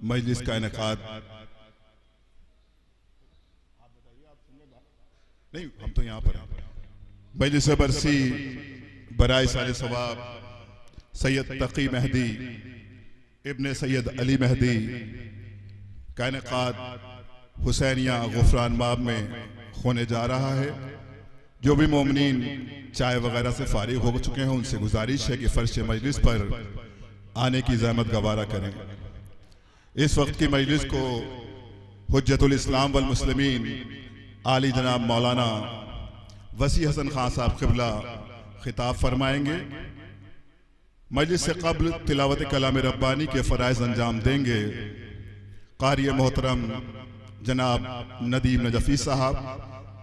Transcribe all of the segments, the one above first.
मजलिस का इनेकाद नहीं, हम तो यहाँ पर हैं। मजलिस बरसी बराए साले सवाब सैयद तकी मेहदी इब्ने सैयद अली मेहदी का इनेकाद हुसैनिया गुफरान बाब में होने जा रहा है। जो भी मोमिनीन चाय वगैरह से फारिग हो चुके हैं उनसे गुजारिश है कि फर्श मजलिस पर आने की जहमत गवारा करें। इस वक्त की मजलिस को हुज्जतुल इस्लाम वल मुस्लिमीन आली जनाब मौलाना वसी हसन खान साहब क़िबला खिताब फरमाएंगे। मजलिस से कब्ल तिलावत कलाम रब्बानी के फ़राइज़ अंजाम देंगे क़ारी मोहतरम जनाब नदीम नजफ़ी साहब,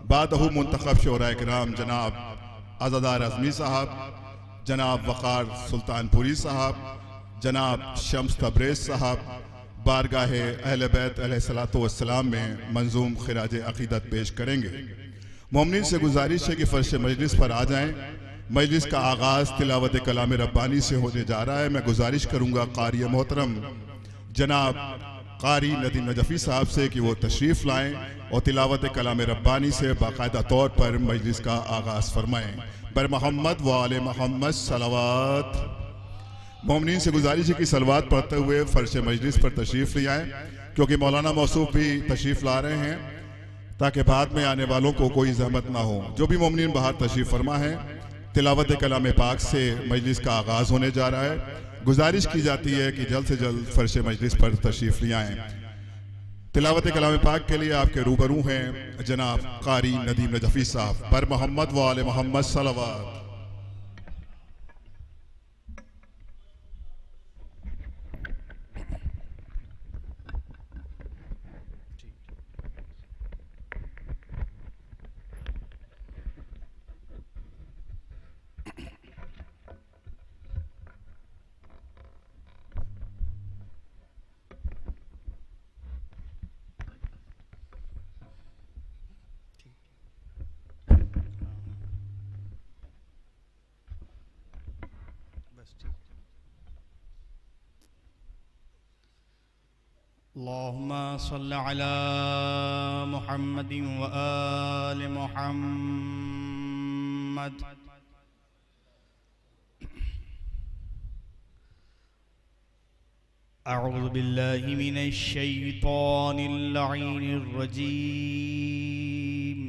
बादहू मुंतखब शोरा इकराम जनाब आज़ादार अज़मी साहब, जनाब वक़ार सुल्तानपुरी साहब, जनाब शम्स तब्रेज़ साहब बारगाहे अहले बैत अलैहिस्सलातु वस्सलाम में मंजूम खिराज अक़ीदत पेश करेंगे। मोमिनीन से गुजारिश है कि फर्श मजलिस पर आ जाएं। मजलिस का आगाज़ तिलावत कलाम रब्बानी से होने जा रहा है। मैं गुजारिश करूँगा क़ारी मोहतरम जनाब क़ारी नदीम नजफ़ी साहब से कि वो तशरीफ़ लाएँ और तिलावत कलाम रब्बानी से बाकायदा तौर पर मजलिस का आगाज़ फरमाएँ। बर मोहम्मद व आले मोहम्मद सलावत। मोमिनीन से गुजारिश है कि सलवात पढ़ते हुए फर्श मजलिस पर तशरीफ़ ले आएँ, क्योंकि मौलाना मौसूफ भी तशरीफ़ ला रहे हैं ताकि बाद में आने वालों को कोई ज़हमत ना हो। जो भी मोमिनीन बाहर तशरीफ़ फरमा है, तिलावत कलाम पाक से मजलिस का आगाज़ होने जा रहा है। गुजारिश की जाती है कि जल्द से जल्द फर्श मजलिस पर तशरीफ़ ले आएँ। तिलावत कलाम पाक के लिए आपके रूबरू हैं जनाब क़ारी नदीम नजफ़ी साहब। बर मोहम्मद व आले मोहम्मद सलावत। अल्लाहुम्मा सल्लि अला मुहम्मदिन व आलि मुहम्मद। अऊज़ु बिल्लाहि मिनश शैतानिर लईनिर रजीम।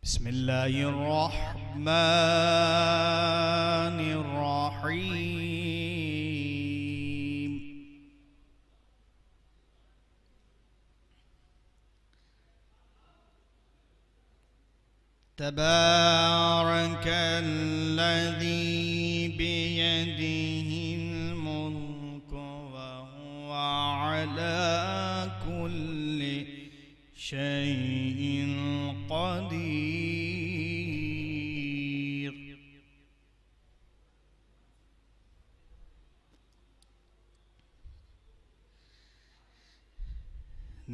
बिस्मिल्लाहिर्रहमानिर्रहीम। तबारकल्लज़ी बियदिहिल मुल्कु व हुवा अला कुल्लि शैइन क़दीर।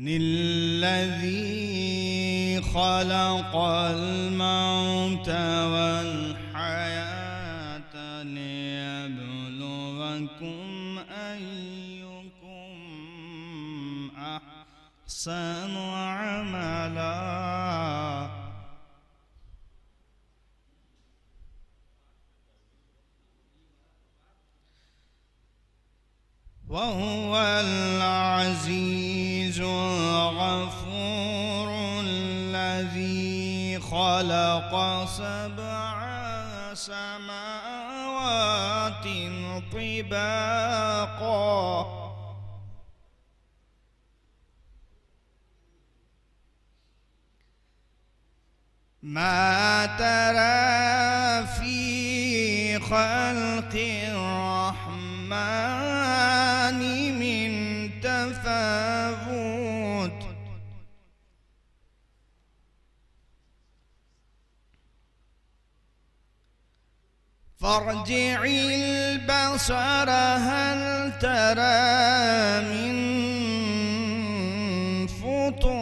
निल्लज़ी खलक़ल मौत वल हयात लियब्लुवकुम अय्युकुम अहसनु अमला। वहुवल अज़ीज़ुल गफ़ूरुल्लज़ी खलक़ सबअ समावातिन तिबाक़ा मा तरा फ़ी ख़ल्क़िर रहमानि मिन तफ़ावुत। फर्जिइल बसर हल तरा मिन फुतूर।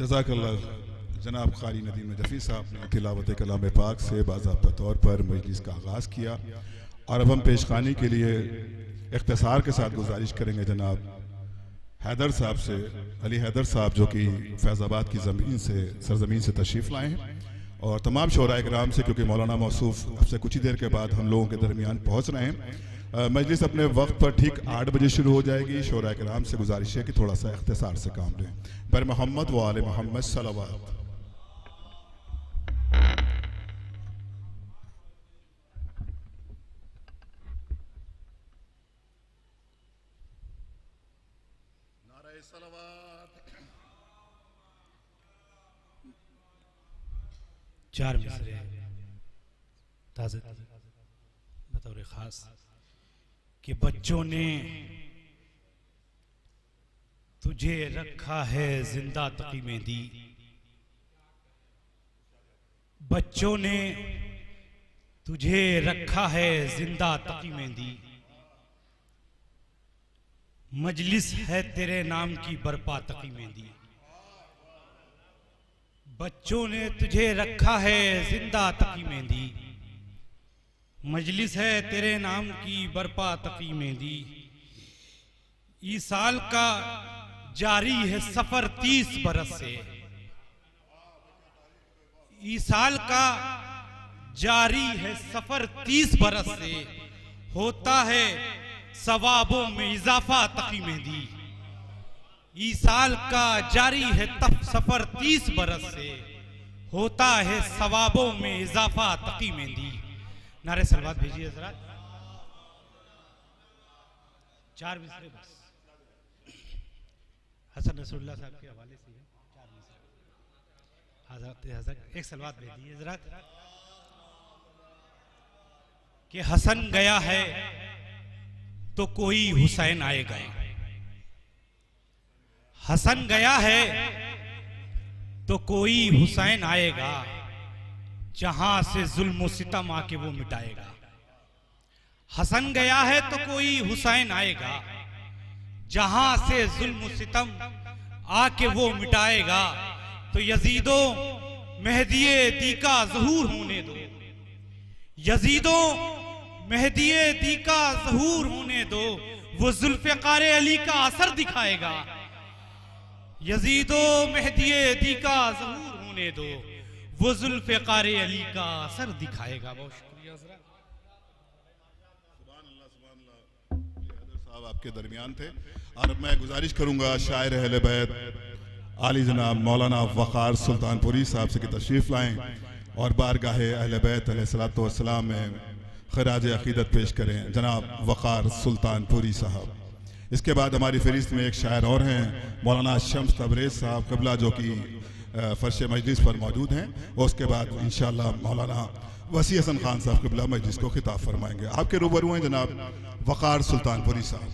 जज़ाकल्लाह। जनाब क़ारी नदीम नजफ़ी साहब ने तिलावत कलाम पाक से बाज़ाब्ता तौर पर मजलिस का आगाज़ किया और अब हम पेशखानी के लिए इख्तिसार के साथ गुजारिश करेंगे जनाब हैदर साहब से, अली हैदर साहब जो कि फैज़ाबाद की सरज़मीन से तशरीफ़ लाए हैं और तमाम शोराए किराम से, क्योंकि मौलाना मौसूफ़ अब से कुछ ही देर के बाद हम लोगों के दरमियान पहुँच रहे हैं। मजलिस अपने वक्त पर ठीक 8 बजे शुरू हो जाएगी। शोराए किराम से गुजारिश है कि थोड़ा सा इख्तिसार से काम लें। पर मोहम्मद व आले मोहम्मद सलावत। नारे सलावत। 4 मिसरे ताज़े बतौर खास कि बच्चों ने तुझे रखा है जिंदा तकी मेहंदी, बच्चों ने तुझे रखा है जिंदा तकी मेहंदी, मजलिस है तेरे नाम की बरपा तकी मेहंदी। बच्चों ने तुझे रखा है जिंदा तकी मेहंदी, मजलिस है तेरे नाम की बरपा तकी मेहंदी। इस साल का जारी है सफर 30 बरस से, इस साल का जारी है सफर 30 बरस से, होता है सवाबों में इजाफा तकी मेहंदी। इस साल का जारी है सफर 30 बरस से, होता है सवाबों में इजाफा तकी मेहंदी। नारे सलवात भेजिए जरा। 4 मिसरे बस हसन रसूलुल्लाह साहब के हवाले से है। 4 मिसरे हज़रत एक सलवात भेज दीजिए जरा कि हसन गया है तो कोई हुसैन आएगा, हसन गया है तो कोई हुसैन आएगा, जहां से जुल्म सितम आके वो मिटाएगा। हसन गया है तो कोई हुसैन आएगा, जहां से जुल्म सितम आके वो मिटाएगा। तो यजीदो मेहदिये दी का ज़हूर होने दो, यजीदो मेहदिये दी का ज़हूर होने दो, वो जुल्फ़िकार अली का असर दिखाएगा। यजीदो मेहदिये दी का ज़हूर होने दो, वो जुल्फ़िकार अली का असर दिखाएगा। बहुत शुक्रिया साहब, आपके दरमियान थे। और मैं गुजारिश करूंगा शायर अहले बैत आली जनाब मौलाना वक़ार सुल्तानपुरी साहब से कि तशरीफ़ लाएं और बारगाह अहले बैत अलैहिस्सलातु वस्सलाम में खराज अक़ीदत पेश करें, जनाब वक़ार सुल्तानपुरी साहब। इसके बाद हमारी फहरिस्त में एक शायर और हैं, मौलाना शम्स तबरेज़ साहब क़िबला, जो कि फ़र्श मजलिस पर मौजूद हैं। और उसके बाद इंशाअल्लाह मौलाना वसी हसन खान साहब क़िबला मजलिस को खिताब फरमाएंगे। आपके रूबरू हैं जनाब वक़ार सुल्तानपुरी साहब।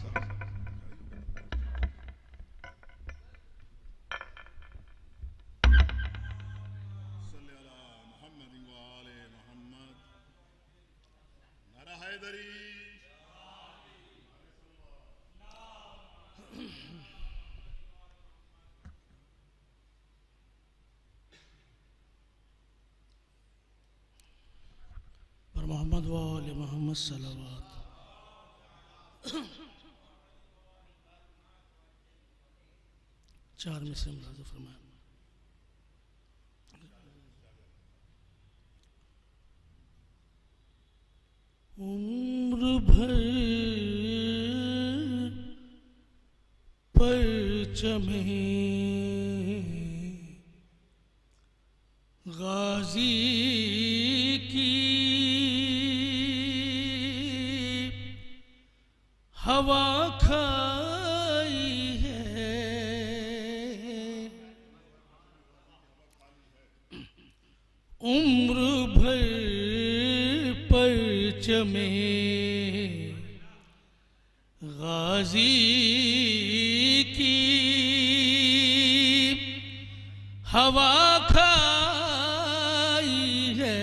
मोहम्मद वाले मोहम्मद सल्लल्लाहु चार में से मुराद फरमाया। उम्र भर परचमे गाजी की हवा खाई है, उम्र भर परचमे गाजी की हवा खाई है,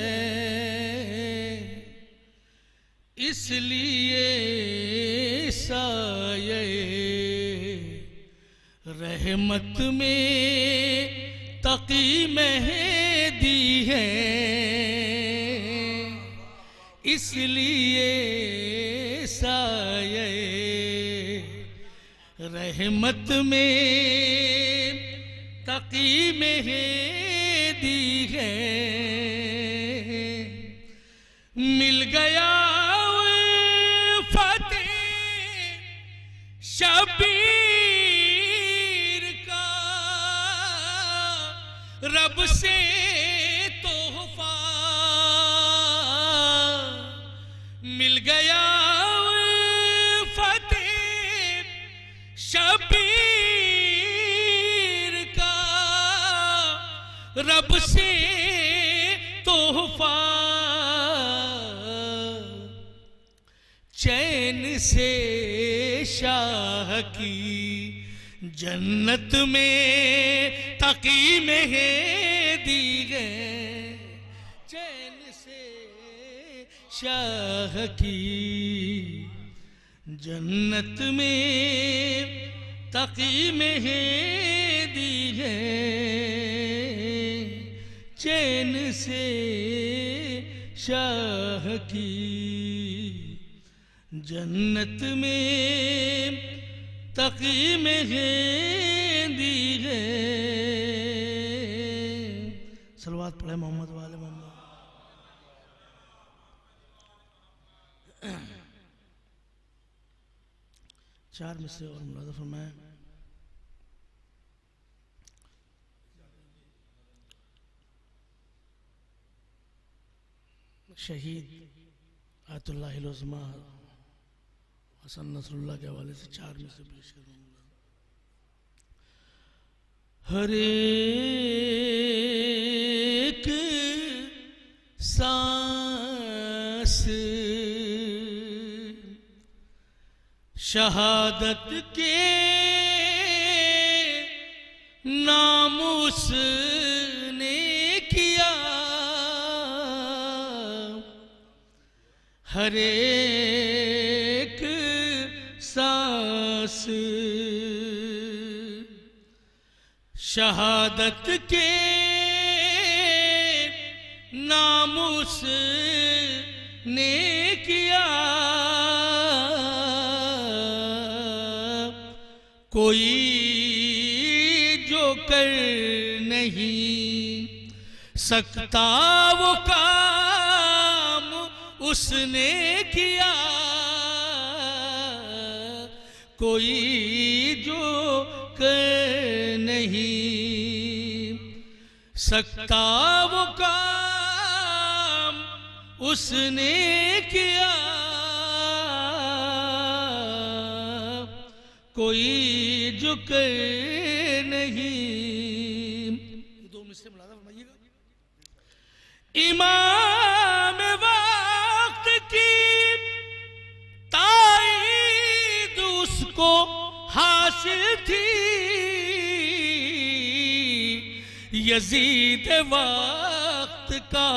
इसलिए साये रहमत में तकी मेहदी है, इसलिए साये रहमत में तकी मेहदी है। मिल गया शबीर का रब से तोहफा, मिल गया फतेह शबीर का रब से तोहफा, चैन से शाह की जन्नत में तकी मेहदी है, चैन से शाह की जन्नत में तकी मेहदी है, चैन से शाह की जन्नत में तकी मेहदी है। सलवात पढ़े मोहम्मद वाले मोहम्मद। चार में से और मुराद फरमाए। शहीद आयतुल्लाह उज़्मा हसन नसरुल्लाह के हवाले से चार में से पेश करूँगा। हर एक सांस शहादत के नामुस हर एक सांस शहादत के नाम उसने किया। कोई जो कर नहीं सकता वो काम उसने किया। कोई जो कर नहीं सकता वो काम उसने किया। कोई जो कर नहीं। दो मिसरे मुलाज़ा फरमाइएगा। इमाम वक्त की ताईद उसको हासिल थी। यजीद वक्त का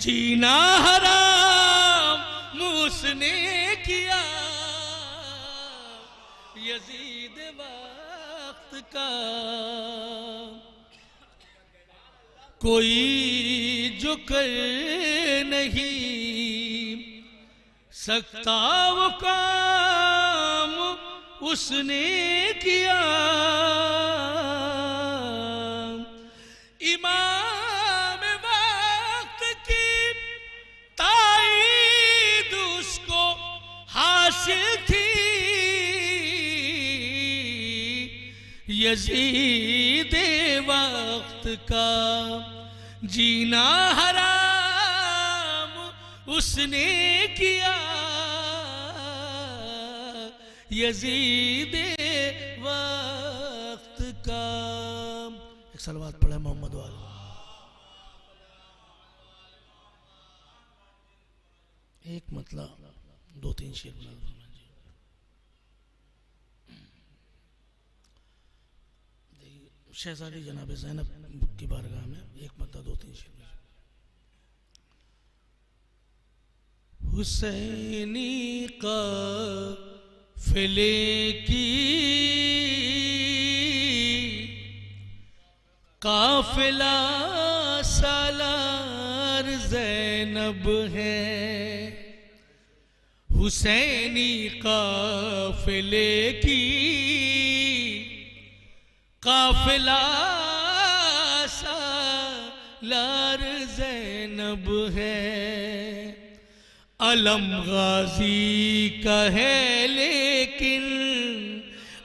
जीना हराम उसने किया। यजीद वक्त का कोई जो कर नहीं सकता वो काम उसने किया। इमाम वक्त की ताईद उसको हासिल थी। यजीद वक्त का जीना हराम उसने किया। यजीद वक्त का। एक सलवात पढ़े मोहम्मद वाले। एक मतलब दो तीन शेर बना दो। शहजादी जनाब ज़ैनब की बारगाह में एक मतलब दो तीन शेर। हुसैनी काफ़िले की काफ़िला सालार ज़ैनब है। हुसैनी काफ़िले की काफ़िला सालार ज़ैनब है। अलम गाजी का है लेकिन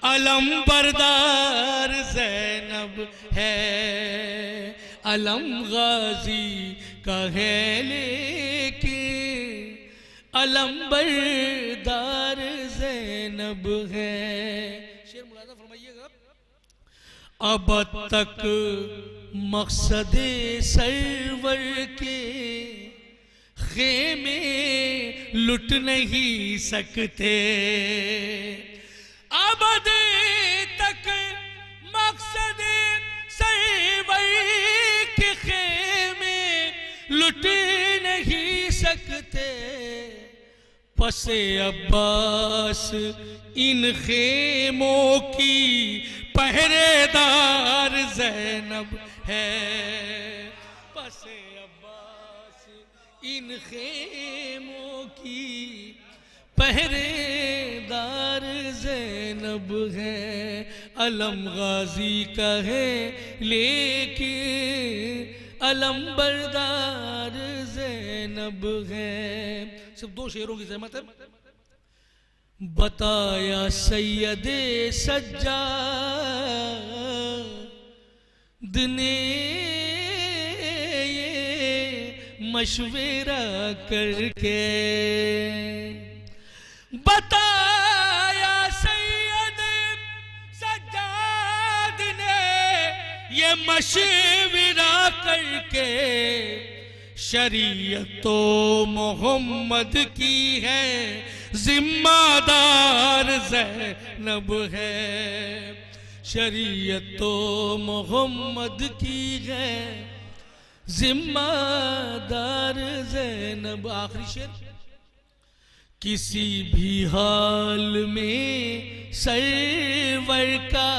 अलम बरदार ज़ैनब है। अलम गाजी का है लेकिन अलम बरदार ज़ैनब है। शेर मुलाज़ा फरमाइएगा। अब तक मकसद सरवर के खेमे लुट नहीं सकते। अब तक मकसद सरवर के खेमे लुट नहीं सकते। पसे अब्बास इन खेमों की पहरेदार ज़ैनब है। पसे अब्बास इन खेमों की पहरेदार ज़ैनब है। अलम गाजी का है लेकिन अलम बरदार ज़ैनब है। सिर्फ दो शेरों की ज़हमत है। बताया सैयदे सज्जाद ने ये मशवरा करके। बताया सैयद सज्जाद ने ये मशवरा करके। शरीयत तो मोहम्मद की है जिम्मेदार ज़ैनब है। शरीयत तो मोहम्मद की है जिम्मेदार ज़ैनब। आखिरी शेर किसी भी हाल में सरवर का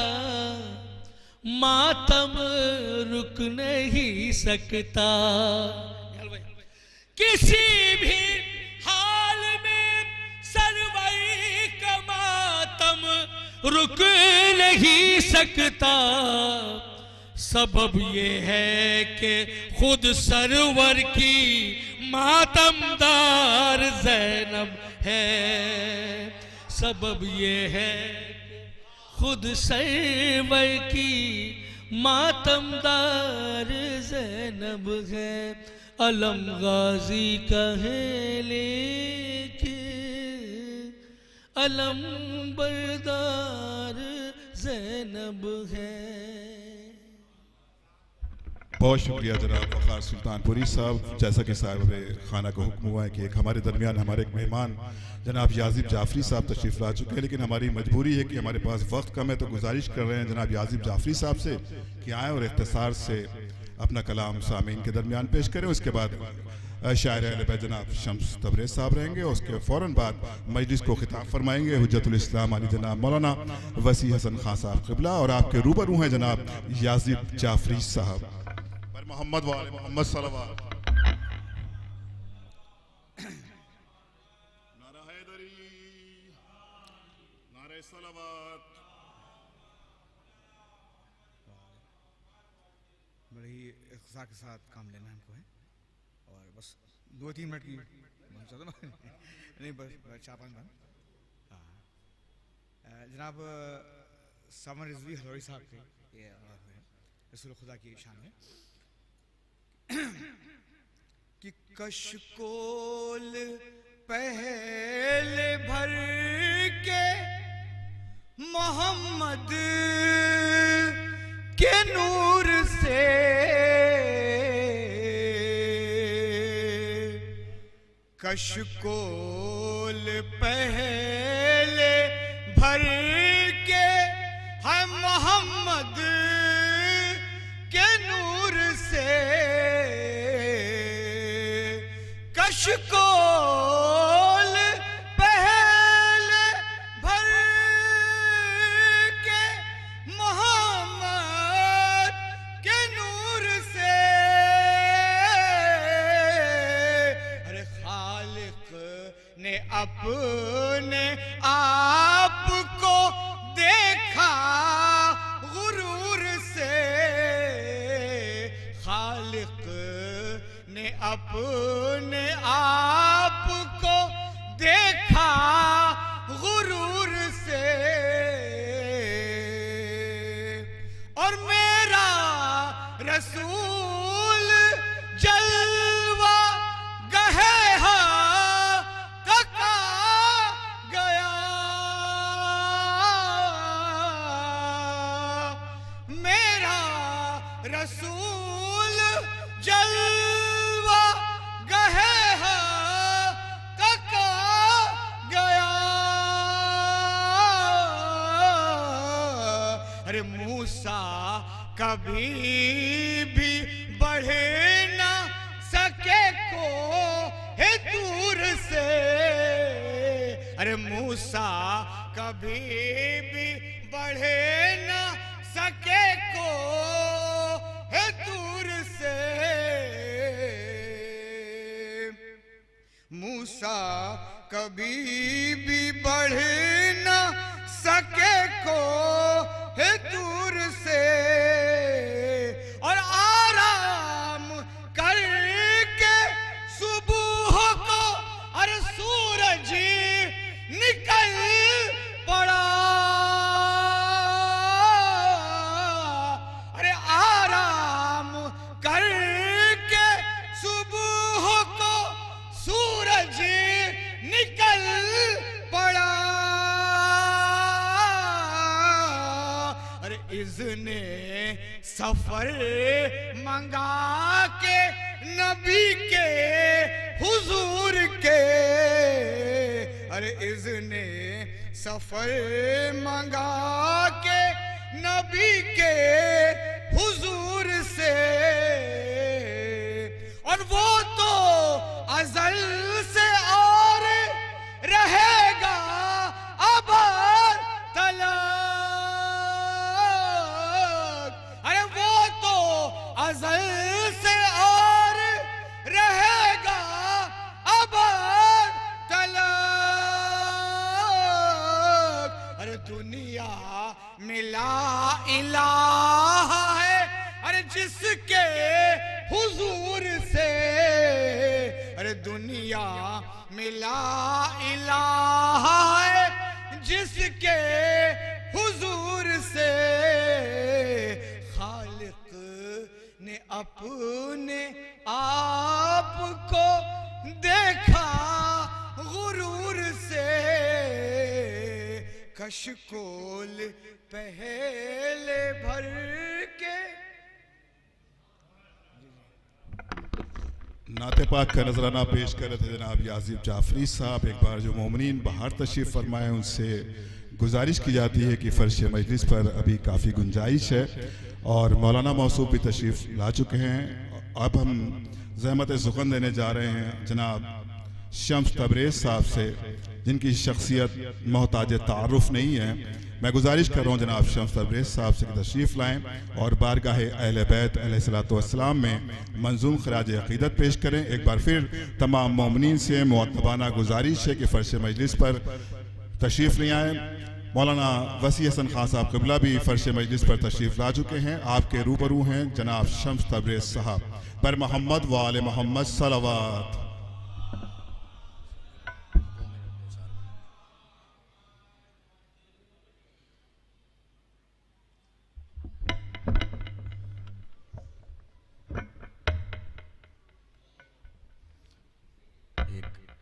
मातम रुक नहीं सकता। किसी भी हाल में सरवर का मातम रुक नहीं सकता। सबब ये है कि खुद सरवर की मातमदार ज़ैनब है। सबब ये है खुद सरवर की मातमदार ज़ैनब है। अलम गाजी कहे लेके अलम बरदार ज़ैनब है। बहुत शुक्रिया जनाब वक़ार सुल्तानपुरी साहब। जैसा कि साहब खाना का हुक्म हुआ है कि एक हमारे दरमियान हमारे एक मेहमान जनाब याजिब जाफरी साहब तशरीफ़ ला चुके हैं, लेकिन हमारी मजबूरी है कि हमारे पास वक्त कम है, तो गुजारिश कर रहे हैं जनाब याजिब जाफरी साहब से कि आएँ और इख्तिसार से अपना कलाम सामीन के दरमियान पेश करें। उसके बाद शायर अहले बैत जनाब शम्स तबरेज़ साहब रहेंगे। उसके फ़ौरन बाद मजलिस को खिताब फरमाएंगे हुज्जतुल इस्लाम अली जनाब मौलाना वसी हसन खान साहब क़िबला, और आपके रूबरू हैं जनाब याजिब जाफरी साहब। मोहम्मद वाले मोहम्मद सल्लल्लाहु नारा हैदरी नारे सलावत। बड़े ही इख्तिसार के साथ काम लेना हमको है, और बस 2-3 मिनट की नहीं, बस 4-5 मिनट। हाँ, जनाब समर रिजवी हलवाई साहब के ये रसूल खुदा की शान है कि कशकोल पहले भर के मोहम्मद के नूर से कशकोल पहले भर के है मोहम्मद के नूर से कशकोल पहले भर के मोहम्मद के नूर से अरे खालिक ने अपने आप को देखा गुरूर से। खालिक ने अपने आप को देखा गुरूर से, और मेरा रसूल जलवा गहे कका गया। मेरा रसूल जलवा गहे कका गया। अरे मूसा कभी भी बढ़े ना सके को है दूर से। अरे मूसा कभी भी बढ़े ना सके को है दूर से। मूसा कभी भी बढ़ ना सके को है दूर से, और आराम करके सुबह को और सूरज निकल पड़ा। अरे आराम करके सुबह को सूरज निकल पड़ा। अरे इज़्ने सफर मंगा के नबी के हुजूर के। अरे इज़्ने सफर मंगा के नबी के हुजूर से, और वो तो अज़ल से और इलाहा है, अरे जिसके हुजूर से अरे दुनिया में ला इलाहा है, जिसके हुजूर से खालिक ने अपने आप को देखा गुरूर से, कशकोल पहले भर के। नाते पाक का नजराना पेश कर रहे थे जनाब याजिब जाफरी साहब। एक बार जो मोमिनीन बाहर तशरीफ़ फरमाए उनसे गुजारिश की जाती है कि फ़र्श मजलिस पर अभी काफ़ी गुंजाइश है और मौलाना मौसूफ भी तशरीफ़ ला चुके हैं। अब हम ज़हमत सुखन देने जा रहे हैं जनाब शम्स तबरेज़ साहब से, जिनकी शख्सियत मोहताज तारुफ नहीं है। मैं गुजारिश कर रहा हूँ जनाब शम्स तबरेज़ साहब से तशरीफ़ लाएँ और बारगाह अहले बैत अलैहिस्सलाम में मंजूम खराज अक़ीदत पेश करें। एक बार फिर तमाम मोमिनीन से मुअद्दबाना गुजारिश है कि फ़र्श मजलिस पर तशरीफ़ ले आएँ। मौलाना वसी हसन खान साहब क़िबला भी फ़र्श मजलिस पर तशरीफ़ ला चुके हैं। आपके रूबरू हैं जनाब शम्स तबरेज़ साहब। पर मोहम्मद व आले मोहम्मद सलवात।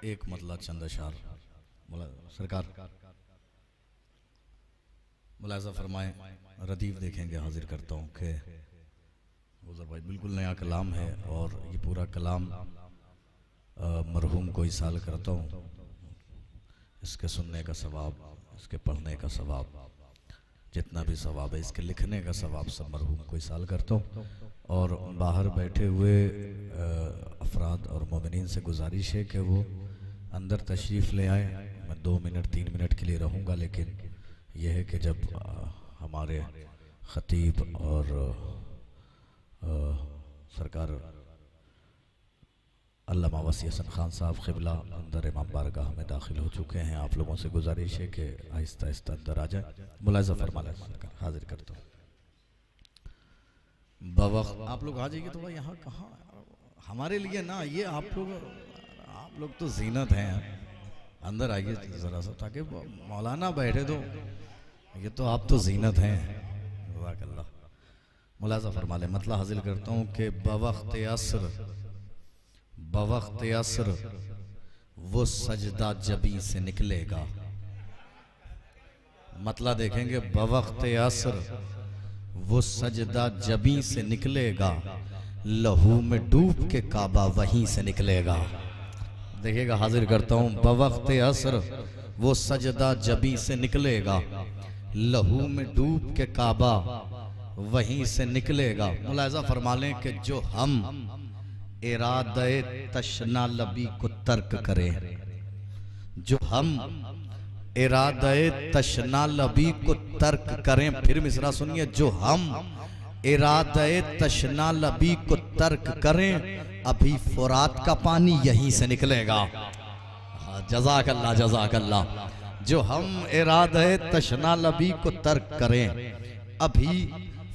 एक मतला चंद अशार सरकार मुलाज़ा फरमाएं। रदीफ देखेंगे, हाजिर करता हूँ कि गुज़र भाई बिल्कुल नया कलाम है और ये पूरा कलाम मरहूम को इसाल करता हूँ। इसके सुनने का सवाब, इसके पढ़ने का सवाब, जितना भी सवाब है इसके लिखने का सवाब सब मरहूम को इसाल करता हूँ। और बाहर बैठे हुए अफराद और मोमिनीन से गुजारिश है कि वो अंदर तशरीफ़ ले आए। मैं 2 मिनट 3 मिनट के लिए रहूँगा, लेकिन यह है कि जब हमारे ख़तीब और सरकार अल्लामा वसी हसन खान साहब क़िबला अंदर इमाम बारगाह में दाखिल हो चुके हैं, आप लोगों से गुजारिश है कि आहिस्ता आहिस्ता अंदर आ जाए। मुलाज़ा फरमा लें, हाजिर करता हूँ। बवक्त आप लोग आ जाइए थोड़ा यहाँ, कहाँ हमारे लिए ना, ये आप लोग तो जीनत हैं। अंदर आइए ज़रा सा, ताकि मौलाना बैठे तो ये तो आप तो जीनत हैं। जज़ाकल्लाह। मुलाज़ा फरमा लें। मतलब हाजिर करता हूँ कि बवक्त असर वो सजदा जबी से निकलेगा। मतलब देखेंगे, बवक्त असर वो सजदा जबी से निकलेगा, लहू में डूब के काबा वहीं से निकलेगा। देखिएगा, हाजिर करता हूँ। बवक्त असर वो सजदा जबी से निकलेगा, लहू में डूब के काबा वहीं से निकलेगा। मुलाज़ा फरमा लें कि जो हम इरादे तशना लबी को तर्क करें, जो हम इरादे तशना लबी को तर्क करें। फिर मिसरा सुनिए, जो हम इरादे तशना लबी को तर्क करें, अभी फुरात का पानी यहीं से निकलेगा। जज़ाकल्लाह जज़ाकल्लाह। जो हम इरादे तशना लबी को तर्क करें, अभी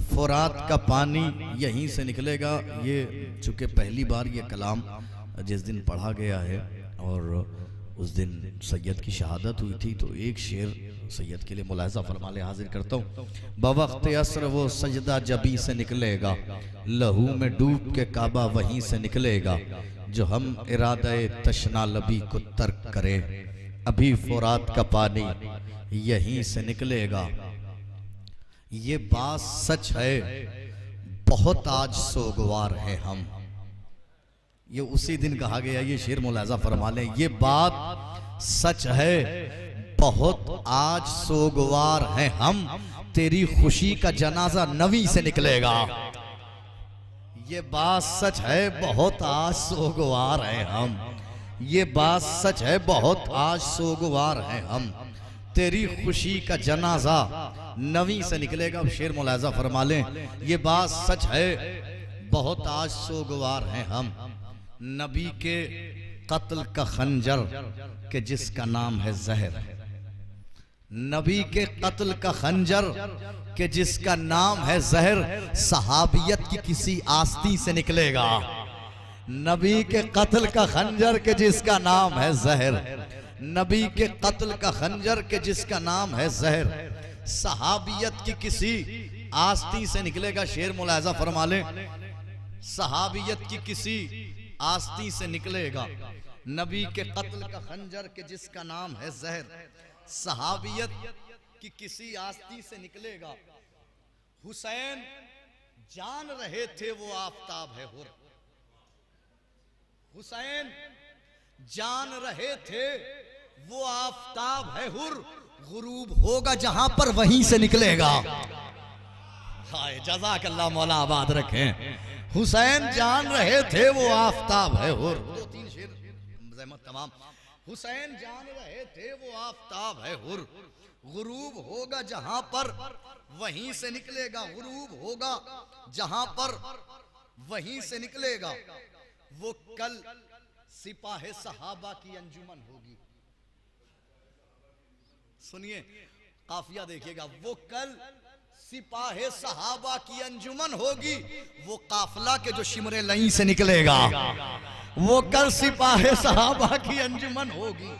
फुरात का पानी यहीं से निकलेगा। ये चूँकि पहली बार ये कलाम जिस दिन पढ़ा गया है और उस दिन सैयद की शहादत हुई थी, तो एक शेर सैयद के लिए मुलाज़ा फरमा ले, हाजिर करता हूँ। बवक्त असर वो सजदा जबी से निकलेगा, लहू में डूब के काबा वहीं से निकलेगा। जो हम इरादे तशना लबी को तर्क करें, अभी फुरात का पानी यहीं से निकलेगा। ये बात सच है, बहुत आज सोगवार है हम। ये उसी दिन कहा गया, ये शेर मुलाज़ा फरमा लें। ये बात सच है, बहुत आज सोगवार है हम, तेरी खुशी का जनाजा नवी से निकलेगा। ये बात सच है, बहुत आज सोगवार है हम। ये बात सच है, बहुत आज सोगवार है हम, तेरी खुशी का जनाजा नवी से निकलेगा। अब शेर मुलाज़ा फरमा लें। ये बात सच है, बहुत आज सोगवार हैं हम, नबी के कत्ल का खंजर के जिसका नाम है जहर, नबी के कत्ल का खंजर के जिसका नाम है जहर, सहाबियत की किसी आस्तीन से निकलेगा। नबी के कत्ल का खंजर के जिसका नाम है जहर, नबी के कत्ल का खंजर के जिसका नाम है जहर, सहाबियत की किसी आस्तीन से निकलेगा। शेर मुलाहिजा फरमा ले, सहाबियत की किसी आस्तीन से निकलेगा। नबी के कत्ल का खंजर के जिसका नाम है जहर, सहाबियत की किसी आस्तीन से निकलेगा। हुसैन जान रहे थे वो आफताब है हुर, हुसैन जान रहे थे वो आफताब है हुर, गुरूब होगा जहां पर वहीं से निकलेगा। हाय जज़ाकल्लाह, मौला आबाद रखें। हुसैन जान रहे थे वो आफताब है हुर, 2-3 शेर ज़हमत तमाम। हुसैन जान रहे थे वो आफताब है हुर, गुरूब होगा जहां पर वहीं से निकलेगा, गुरूब होगा जहां पर वहीं से निकलेगा। वो कल सिपाहे सहाबा की अंजुमन होगी। सुनिए काफिया देखिएगा, वो कल सिपाहे सहाबा की अंजुमन होगी, वो काफिला के जो शिमरे लई से निकलेगा। वो कल सिपाहे सहाबा की अंजुमन होगी,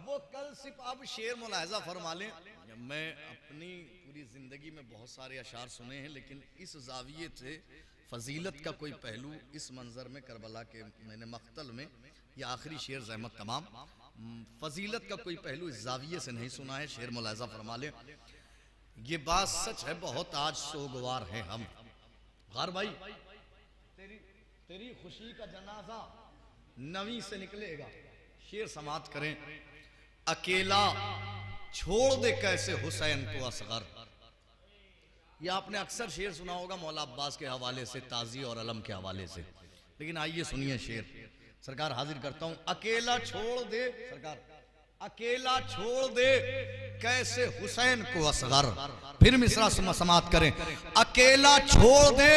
वो कल अब शेर मुलाहिजा फरमा लें। मैं अपनी पूरी जिंदगी में बहुत सारे अशार सुने हैं, लेकिन इस जाविये से फजीलत का कोई पहलू इस मंजर में करबला के मैंने मख्तल में, ये आखिरी शेर ज़हमत तमाम, फजीलत का कोई पहलू इस जाविये से नहीं सुना है। शेर मुलाहिजा फरमा लें, ये बात सच है बहुत आज सोगवार हैं हम। गार भाई तेरी खुशी का जनाजा नवी से निकलेगा। शेर समात करें, अकेला छोड़ दे कैसे हुसैन को असगर। ये आपने अक्सर शेर सुना होगा मौला अब्बास के हवाले से, ताजी और अलम के हवाले से, लेकिन आइए सुनिए शेर। सरकार हाजिर करता हूं, अकेला छोड़ दे सरकार, अकेला छोड़ दे कैसे हुसैन को असगर। फिर मिसरा समात करें, अकेला छोड़ दे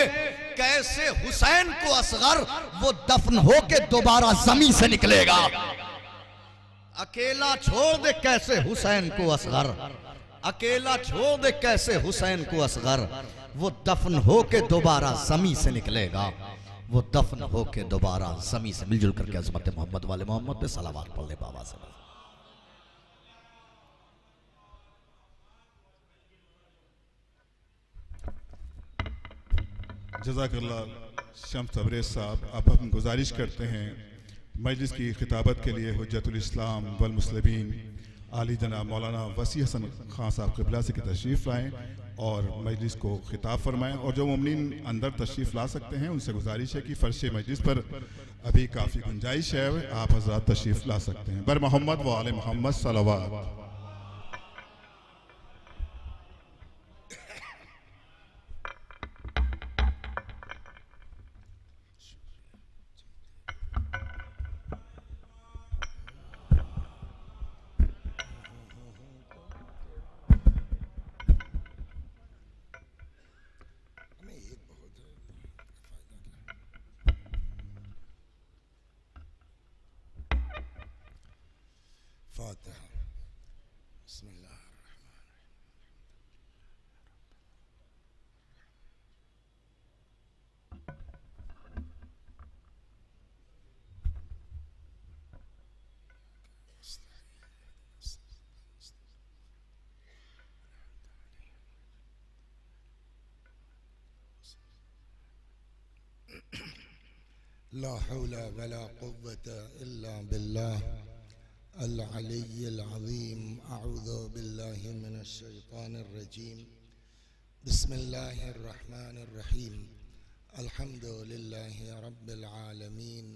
कैसे हुसैन को असगर, वो दफन होके दोबारा जमीन से निकलेगा। अकेला छोड़ दे कैसे हुसैन को असगर, अकेला छोड़ दे कैसे हुसैन को असगर, वो दफन होके दोबारा जमीन से निकलेगा। वो दफन होके दोबारा जमीन से। मिलजुल करके अज़मत मोहम्मद वाले मोहम्मद पे सलावत पढ़ ले बाबा से। जज़ाकल्लाह शम्स तबरेज़ साहब, आप हम गुजारिश करते हैं मजलिस की खिताबत के लिए हुज्जतुल इस्लाम वल मुस्लिमीन आली जनाब मौलाना वसी हसन खान साहब क़िबला से तशरीफ़ लाएँ और मजलिस को खिताब फरमाएँ। और जो मुमिनीन अंदर तशरीफ़ ला सकते हैं उनसे गुजारिश है कि फ़र्श मजलिस पर अभी काफ़ी गुंजाइश है, आप हज़रात तशरीफ़ ला सकते हैं। बर मोहम्मद व आले मोहम्मद सलवात। फातिहा। बिस्मिल्लाह। ला हौला वला कुव्वता इल्ला बिल्लाह अल-अली अल-अज़ीम। अऊज़ु बिल्लाहि मिनश शैतानिर रजीम। बिस्मिल्लाहिर रहमानिर रहीम। अल्हम्दुलिल्लाहि रब्बिल आलमीन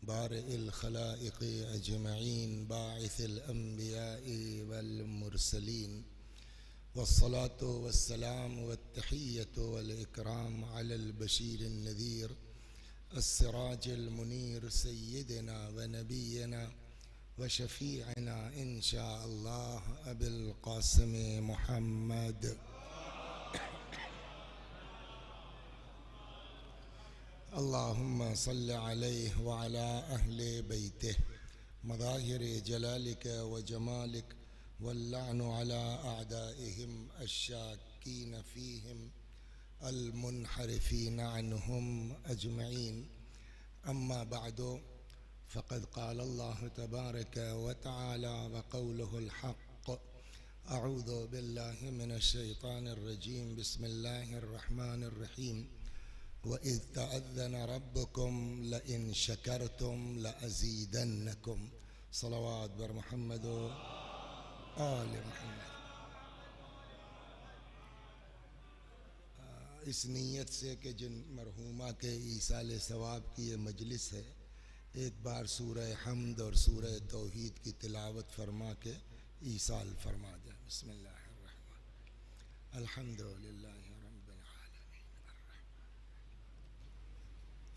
बारिइल खलाइक़ अजमईन बाइसिल अंबियाइ वल मुरसलीन वस्सलातु वस्सलाम वत्तहिय्यतु वल इकराम अलल बशीरिन नज़ीर अस्सिराजिल मुनीर सय्यिदिना व नबियना व शफीअना इंशाअल्लाह अबुल क़ासिम मुहम्मद। अल्लाहुम्मा सल्लि अलैहि व अला अहले बैतिह मज़ाहिर जलालिक व जमालिक वल्लानु अला अअदाइहिम अश्शाकीन फ़ीहिम अलमुनहरिफ़ीन अन्हुम अजमईन। अम्मा बअदु फ़क़द क़ाल अल्लाहु तबारक व तआला व क़ौलुहुल हक़्क़। अऊज़ु बिल्लाहि मिनश शैतानिर रजीम। बिस्मिल्लाहिर रहमानिर रहीम। व इज़ तअज़्ज़न रब्बुकुम लइन शकरतुम लअज़ीदन्नकुम। सलवात बर मुहम्मद व आले मुहम्मद। इस नीयत से कि जिन मरहूमा के ईसाल सवाब की ये मजलिस है, एक बार सूरह हम्द और सूरह तौहीद की तिलावत फरमा के ईसाल फरमा दें। बिस्मिल्लाहिर्रहमान। अल्हम्दुलिल्लाहि रब्बिल आलमीन।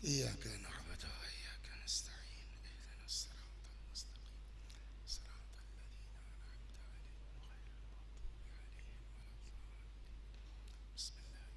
इय्याका नअबुदु व इय्याका नस्तईन। इहदिनस सिरातल मुस्तक़ीम सिरातल लज़ीना अनअमता अलैहिम गैरिल मग़दूबि अलैहिम वलद्दाल्लीन।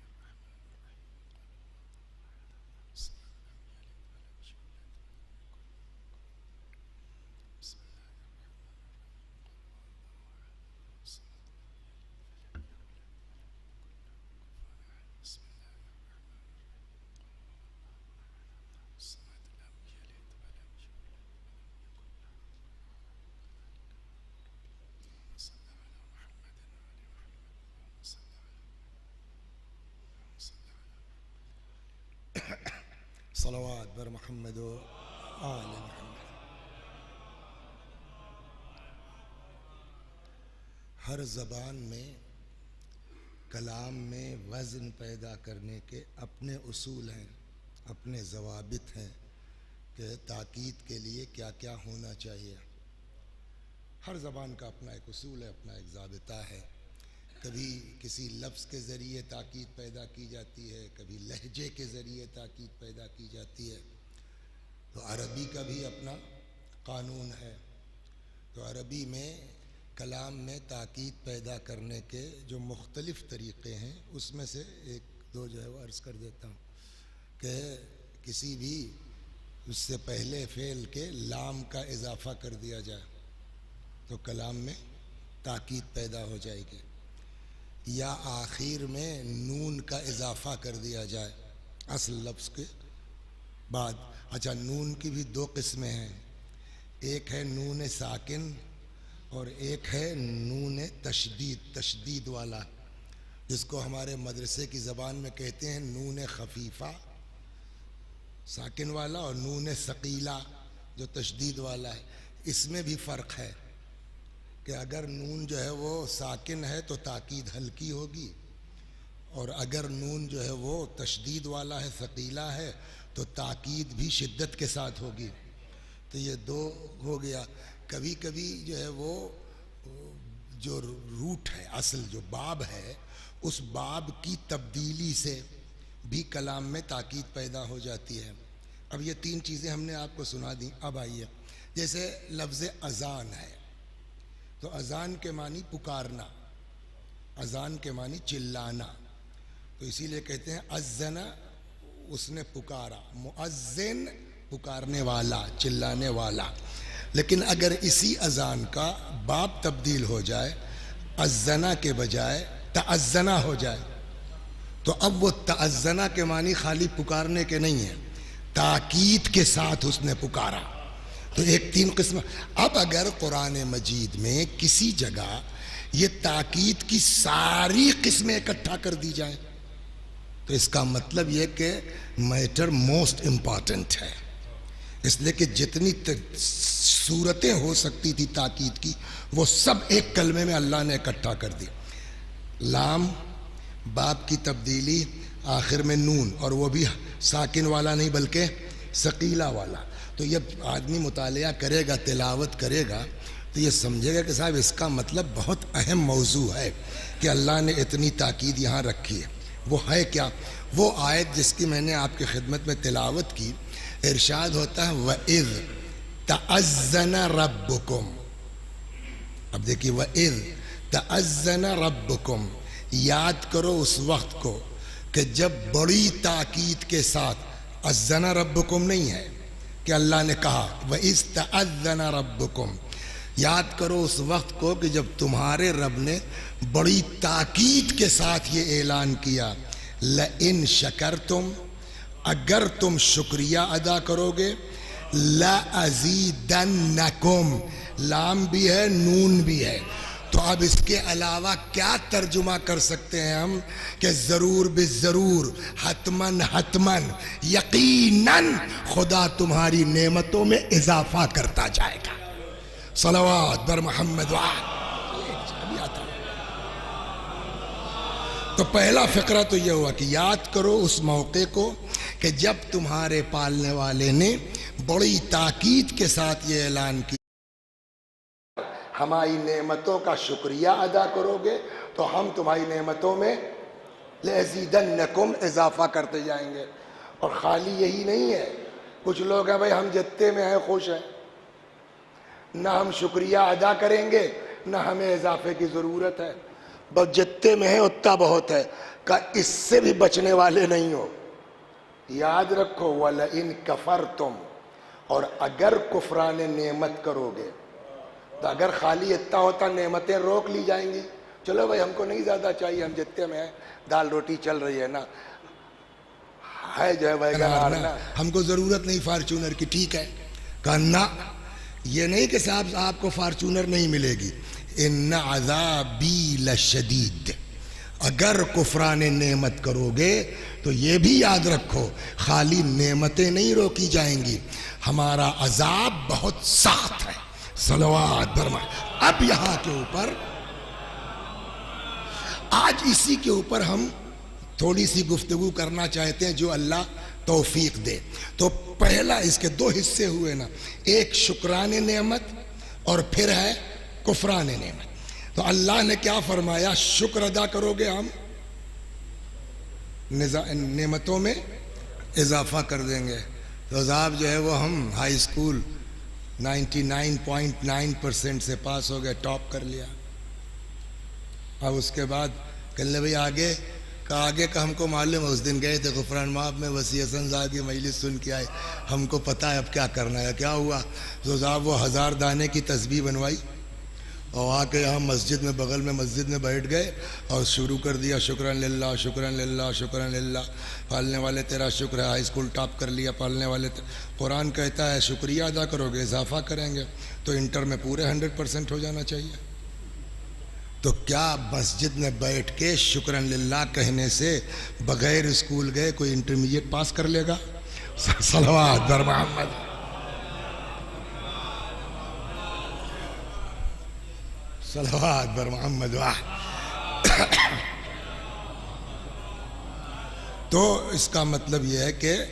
सलवात बर मुहम्मद व आले मुहम्मद। हर ज़बान में कलाम में वज़न पैदा करने के अपने उसूल हैं, अपने ज़वाबित हैं कि ताकीद के लिए क्या क्या होना चाहिए। हर ज़बान का अपना एक उसूल है, अपना एक ज़ाबिता है। कभी किसी लफ्ज़ के ज़रिए ताकीद पैदा की जाती है, कभी लहजे के ज़रिए ताकीद पैदा की जाती है। तो अरबी का भी अपना कानून है। तो अरबी में कलाम में ताकीद पैदा करने के जो मुख्तलिफ़ तरीक़े हैं, उसमें से एक दो जो है वो अर्ज़ कर देता हूँ कि किसी भी उससे पहले फ़ेल के लाम का इजाफ़ा कर दिया जाए तो कलाम में ताकीद पैदा हो जाएगी, या आखिर में नून का इजाफ़ा कर दिया जाए असल लफ्ज़ के बाद। अच्छा, नून की भी दो किस्में हैं, एक है नून साकिन और एक है नून तशदीद, तशदीद वाला, जिसको हमारे मदरसे की ज़बान में कहते हैं नून खफीफ़ा साकिन वाला, और नून सकीला जो तशदीद वाला है। इसमें भी फ़र्क है कि अगर नून जो है वो साकिन है तो ताकीद हल्की होगी, और अगर नून जो है वो तशदीद वाला है, सकीला है, तो ताकीद भी शिद्दत के साथ होगी। तो ये दो हो गया। कभी कभी जो है वो जो रूट है, असल जो बाब है, उस बाब की तब्दीली से भी कलाम में ताकीद पैदा हो जाती है। अब ये तीन चीज़ें हमने आपको सुना दी। अब आइए, जैसे लफ्ज़ अज़ान है, तो अज़ान के मानी पुकारना, अज़ान के मानी चिल्लाना। तो इसीलिए कहते हैं अज़्ज़ना, उसने पुकारा, मुअज़्ज़िन पुकारने वाला, चिल्लाने वाला। लेकिन अगर इसी अज़ान का बाब तब्दील हो जाए, अज़्ज़ना के बजाय तअज़्ज़ना हो जाए, तो अब वो तअज़्ज़ना के मानी खाली पुकारने के नहीं है, ताकीद के साथ उसने पुकारा। तो एक तीन किस्म। अब अगर कुरान मजीद में किसी जगह ये ताकीद की सारी किस्में इकट्ठा कर दी जाए, तो इसका मतलब यह कि मैटर मोस्ट इम्पॉर्टेंट है। इसलिए कि जितनी सूरतें हो सकती थी ताकीद की, वो सब एक कलमे में अल्लाह ने इकट्ठा कर दी। लाम, बाप की तब्दीली, आखिर में नून, और वो भी साकिन वाला नहीं बल्कि सकीला वाला। तो ये आदमी मुतालिया करेगा, तिलावत करेगा, तो ये समझेगा कि साहब इसका मतलब बहुत अहम मौजू है कि अल्लाह ने इतनी ताकीद यहाँ रखी है। वो है क्या? वो आयत जिसकी मैंने आपकी खिदमत में तिलावत की, इरशाद होता है वइज़ तअज़्ज़ना रब्बुकुम। अब देखिए, वइज़ तअज़्ज़ना रब्बुकुम, याद करो उस वक्त को कि जब बड़ी ताकीद के साथ अज़्ज़ना रब्बुकुम नहीं है कि अल्लाह ने कहा वइज़ तअज़्ज़ना रब्बुकुम, याद करो उस वक्त को कि जब तुम्हारे रब ने बड़ी ताकीद के साथ ये ऐलान किया, ल इन शकर तुम, अगर तुम शुक्रिया अदा करोगे, ला अज़ीदन्नकुम, लाम भी है नून भी है। तो अब इसके अलावा क्या तर्जुमा कर सकते हैं हम कि ज़रूर बिज़रूर, हतमन हतमन, यकीनन खुदा तुम्हारी नेमतों में इजाफा करता जाएगा। सलवात बर मोहम्मद। तो पहला फ़िक्रा तो यह हुआ कि याद करो उस मौके को कि जब तुम्हारे पालने वाले ने बड़ी ताकीद के साथ ये ऐलान किया, हमारी नेमतों का शुक्रिया अदा करोगे तो हम तुम्हारी नेमतों में लज़ीदन्नकुम इजाफा करते जाएंगे। और खाली यही नहीं है, कुछ लोग हैं भाई हम जितने में हैं खुश हैं, ना हम शुक्रिया अदा करेंगे ना हमें इजाफे की ज़रूरत है, बस जितने में है उतना बहुत है। का इससे भी बचने वाले नहीं हो। याद रखो, वल इन कफर तुम, और अगर कुफरान नेमत करोगे, तो अगर खाली इतना होता नेमतें रोक ली जाएंगी, चलो भाई हमको नहीं ज़्यादा चाहिए, हम जितने में है दाल रोटी चल रही है ना, है जो है वैगन ना, हमको ज़रूरत नहीं फार्चूनर की, ठीक है। कहना ये नहीं कि साहब आपको फार्चूनर नहीं मिलेगी, इन्ना अज़ाबी लशदीद, अगर कुफरान नेमत करोगे तो ये भी याद रखो खाली नेमतें नहीं रोकी जाएंगी, हमारा अजाब बहुत सख्त है। सलवात बरमा। अब यहां के ऊपर आज इसी के ऊपर हम थोड़ी सी गुफ्तगू करना चाहते हैं, जो अल्लाह तौफीक दे। तो पहला इसके दो हिस्से हुए ना, एक शुक्रान नेमत और फिर है कुफरान नेमत। तो अल्लाह ने क्या फरमाया, शुक्र अदा करोगे हम नेमतों में इजाफा कर देंगे। तो अजाब जो है वो हम हाई स्कूल 99.9% से पास हो गए, टॉप कर लिया। अब उसके बाद कल भाई आगे का हमको मालूम है, उस दिन गए थे गुफरान माफ में, वसी हसन साहब की मजलिस सुन के आए, हमको पता है अब क्या करना है। क्या हुआ, तो साहब वो 1000 दाने की तस्बीह बनवाई और आके यहाँ मस्जिद में, बगल में मस्जिद में बैठ गए और शुरू कर दिया, शुक्रन लिल्लाह शुक्रन लिल्लाह शुक्रन लिल्लाह, पालने वाले तेरा शुक्र है, हाई स्कूल टॉप कर लिया, पालने वाले कुरान कहता है शुक्रिया अदा करोगे इजाफा करेंगे, तो इंटर में पूरे 100% हो जाना चाहिए। तो क्या मस्जिद में बैठ के शुक्रन लिल्लाह कहने से बगैर स्कूल गए कोई इंटरमीडिएट पास कर लेगा? सलवात बर मोहम्मद। सलवात बर मोहम्मद। वाह। तो इसका मतलब यह है कि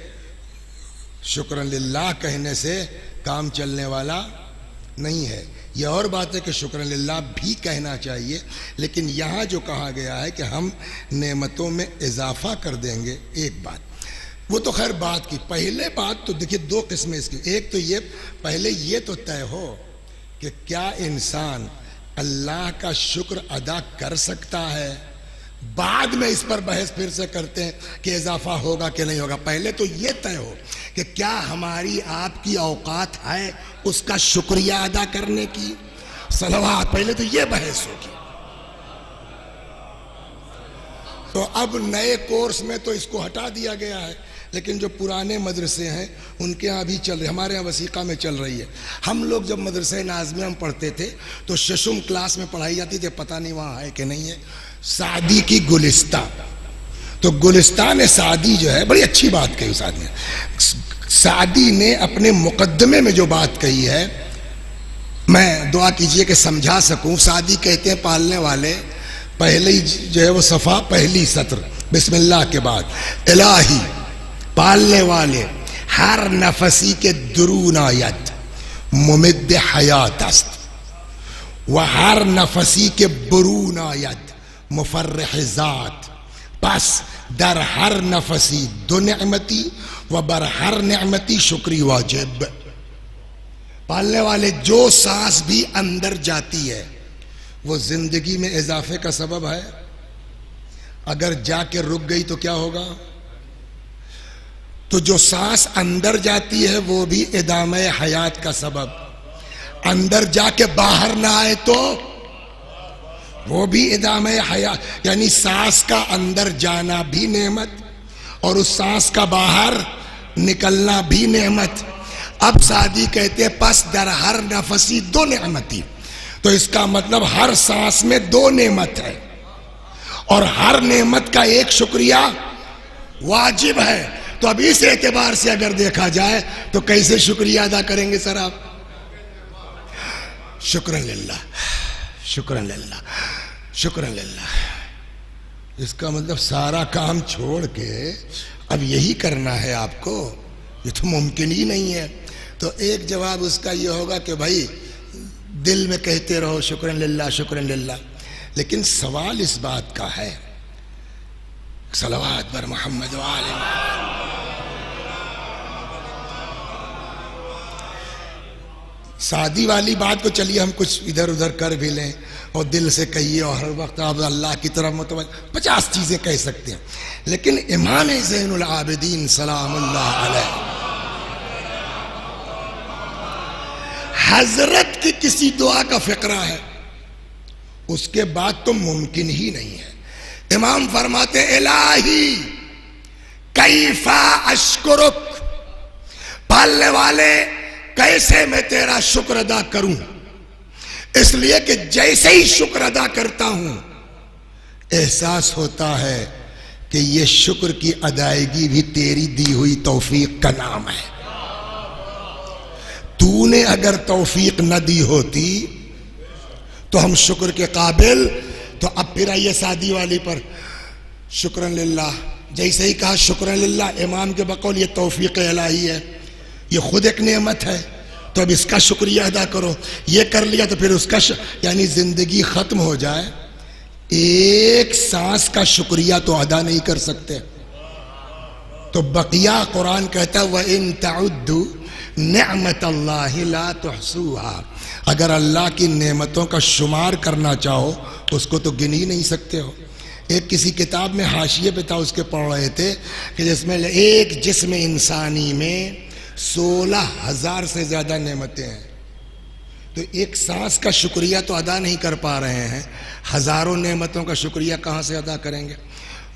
शुक्रन लिल्लाह कहने से काम चलने वाला नहीं है। यह और बात है कि शुक्रन लिल्लाह भी कहना चाहिए, लेकिन यहाँ जो कहा गया है कि हम नेमतों में इजाफा कर देंगे, एक बात वो तो खैर बात की। पहले बात तो देखिए दो किस्में इसकी, एक तो ये पहले ये तो तय हो कि क्या इंसान अल्लाह का शुक्र अदा कर सकता है, बाद में इस पर बहस फिर से करते हैं कि इजाफा होगा कि नहीं होगा। पहले तो ये तय हो कि क्या हमारी आपकी औकात है उसका शुक्रिया अदा करने की। सलवात, पहले तो ये बहस होगी। तो अब नए कोर्स में तो इसको हटा दिया गया है, लेकिन जो पुराने मदरसे हैं उनके यहाँ भी चल रही, हमारे यहाँ वसीक़ा में चल रही है। हम लोग जब मदरसे नाज़िमिया में पढ़ते थे तो शशुम क्लास में पढ़ाई जाती थी, पता नहीं वहाँ है कि नहीं है, सादी की गुलिस्ता। तो गुलिस्तान सादी जो है, बड़ी अच्छी बात कही सादी ने। सादी ने अपने मुकद्दमे में जो बात कही है, मैं दुआ कीजिए कि समझा सकूं। सादी कहते हैं पालने वाले, पहले ही जो है वो सफ़ा पहली सत्र बिस्मिल्लाह के बाद, इलाही पालने वाले हर नफसी के दुरून आयत मुमिद हयात अस्त, व हर नफसी के बुरून आयत मुफर्रिह ज़ात, बस दर हर नफसी दो नेमती व बर हर नेमती शुक्री वाजिब। पालने वाले जो सांस भी अंदर जाती है वो जिंदगी में इजाफे का सबब है, अगर जाके रुक गई तो क्या होगा। तो जो सांस अंदर जाती है वो भी इदामे हयात का सबब, अंदर जाके बाहर ना आए तो वो भी इदाम हया, यानी सांस का अंदर जाना भी नेमत और उस सांस का बाहर निकलना भी नेमत। अब सादी कहते हैं पस दर हर नफसी दो नेमती, तो इसका मतलब हर सांस में दो नेमत है और हर नेमत का एक शुक्रिया वाजिब है। तो अब इस एतबार से अगर देखा जाए तो कैसे शुक्रिया अदा करेंगे सर आप? शुक्रन लिल्लाह, शुक्रन लिल्लाह, शुक्रन लिल्लाह। इसका मतलब सारा काम छोड़ के अब यही करना है आपको, ये तो मुमकिन ही नहीं है। तो एक जवाब उसका ये होगा कि भाई दिल में कहते रहो शुक्रन लिल्लाह, शुक्रन लिल्लाह, लेकिन सवाल इस बात का है, सलवात पर मोहम्मद वाले, शादी वाली बात को चलिए हम कुछ इधर उधर कर भी लें और दिल से कहिए और हर वक्त आप अल्लाह की तरफ मुतवज्जह 50 चीजें कह सकते हैं, लेकिन इमाम ज़ैनुल आबिदीन सलामुल्लाह अलैह हजरत की किसी दुआ का फिक्रा है, उसके बाद तो मुमकिन ही नहीं है। इमाम फरमाते इलाही कैफा अशकुरुक, पालने वाले कैसे मैं तेरा शुक्र अदा करूं, इसलिए कि जैसे ही शुक्र अदा करता हूं एहसास होता है कि यह शुक्र की अदायगी भी तेरी दी हुई तौफीक का नाम है। तूने अगर तौफीक न दी होती तो हम शुक्र के काबिल, तो अब फिर आइए शादी वाली पर शुक्रन लिल्लाह, जैसे ही कहा शुक्रन लिल्लाह इमाम के बकौल ये तौफीक इलाही है, ये खुद एक नेमत है, तो अब इसका शुक्रिया अदा करो। ये कर लिया तो फिर उसका यानी जिंदगी खत्म हो जाए, एक सांस का शुक्रिया तो अदा नहीं कर सकते। तो बकिया कुरान कहता है व इन तउद्दू निअमतल्लाहि ला तुहसूहा, अगर अल्लाह की नेमतों का शुमार करना चाहो उसको तो गिन ही नहीं सकते हो। एक किसी किताब में हाशिए पे था, उसके पढ़ रहे थे कि जिसमें एक जिस्म इंसानी में 16,000 से ज्यादा नेमतें हैं, तो एक सांस का शुक्रिया तो अदा नहीं कर पा रहे हैं, हजारों नेमतों का शुक्रिया कहां से अदा करेंगे?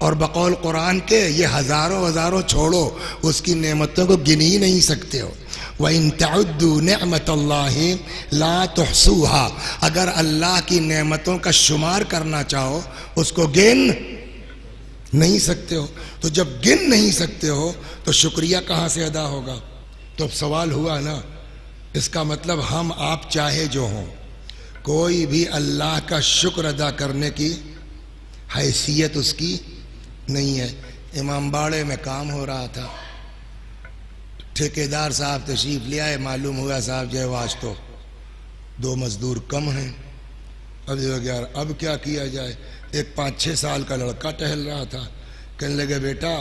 और बकौल कुरान के ये हजारों हजारों छोड़ो, उसकी नेमतों को गिन ही नहीं सकते हो। व इन तउद्दू निअमतल्लाहि ला तुहसूहा, अगर अल्लाह की नेमतों का शुमार करना चाहो उसको गिन नहीं सकते हो। तो जब गिन नहीं सकते हो तो शुक्रिया कहाँ से अदा होगा? तो अब सवाल हुआ ना, इसका मतलब हम आप चाहे जो हों, कोई भी अल्लाह का शुक्र अदा करने की हैसियत उसकी नहीं है। इमामबाड़े में काम हो रहा था, ठेकेदार साहब तशरीफ ले आए, मालूम हुआ साहब जो है आज तो 2 मजदूर कम हैं। अब यार अब क्या किया जाए? एक 5-6 साल का लड़का टहल रहा था, कहने लगे बेटा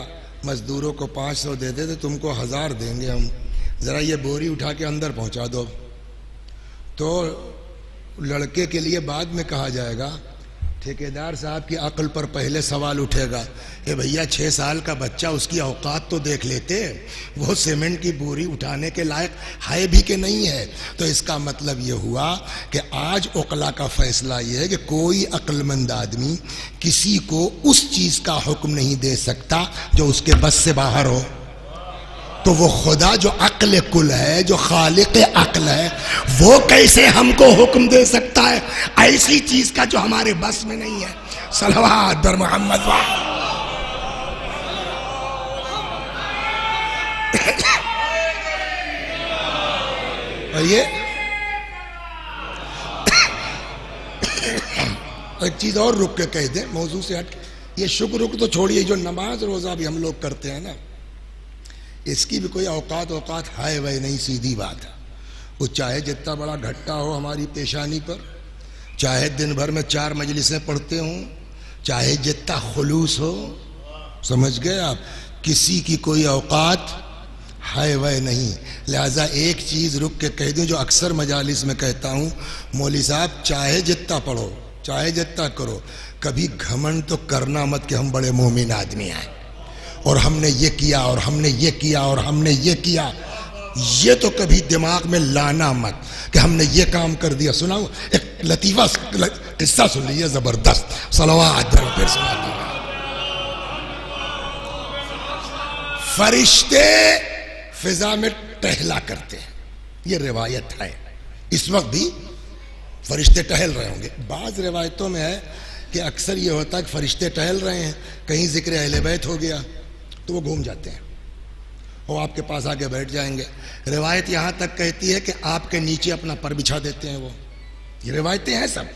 मजदूरों को 500 दे दे तो तुमको 1000 देंगे हम, ज़रा ये बोरी उठा के अंदर पहुंचा दो। तो लड़के के लिए बाद में कहा जाएगा, ठेकेदार साहब की अक्ल पर पहले सवाल उठेगा, ए भैया 6 साल का बच्चा, उसकी औकात तो देख लेते, वो सीमेंट की बोरी उठाने के लायक है भी कि नहीं है। तो इसका मतलब ये हुआ कि आज उकला का फैसला ये है कि कोई अक्लमंद आदमी किसी को उस चीज़ का हुक्म नहीं दे सकता जो उसके बस से बाहर हो। तो वो खुदा जो अक्ल कुल है, जो खालिक अक्ल है, वो कैसे हमको हुक्म दे सकता है ऐसी चीज का जो हमारे बस में नहीं है? सलवात बर मोहम्मद वाह। और ये एक चीज और रुक के कह दे, मौजू से हट के, ये शुक्र रुक तो छोड़िए, जो नमाज रोजा भी हम लोग करते हैं ना, इसकी भी कोई औकात है वह नहीं, सीधी बात है। वो चाहे जितना बड़ा घट्टा हो हमारी पेशानी पर, चाहे दिन भर में 4 मजलिसें पढ़ते हों, चाहे जितना खुलूस हो, समझ गए आप, किसी की कोई औकात है वह नहीं। लिहाजा एक चीज़ रुक के कह दूं जो अक्सर मजालिस में कहता हूँ, मौली साहब चाहे जितना पढ़ो, चाहे जितना करो, कभी घमंड तो करना मत कि हम बड़े मोमिन आदमी हैं और हमने ये किया और हमने ये किया और हमने ये किया। ये तो कभी दिमाग में लाना मत कि हमने ये काम कर दिया। सुनाऊं एक लतीफा किस्सा सुन लीजिए जबरदस्त, सलवात फिर सुनाता हूं। फरिश्ते फिजा में टहला करते हैं, ये रिवायत है। इस वक्त भी फरिश्ते टहल रहे होंगे। बाज रिवायतों में है कि अक्सर ये होता है कि फरिश्ते टहल रहे हैं, कहीं जिक्र अहले बैत हो गया तो वो घूम जाते हैं, वो आपके पास आके बैठ जाएंगे। रिवायत यहां तक कहती है कि आपके नीचे अपना पर बिछा देते हैं वो। ये रिवायतें हैं सब।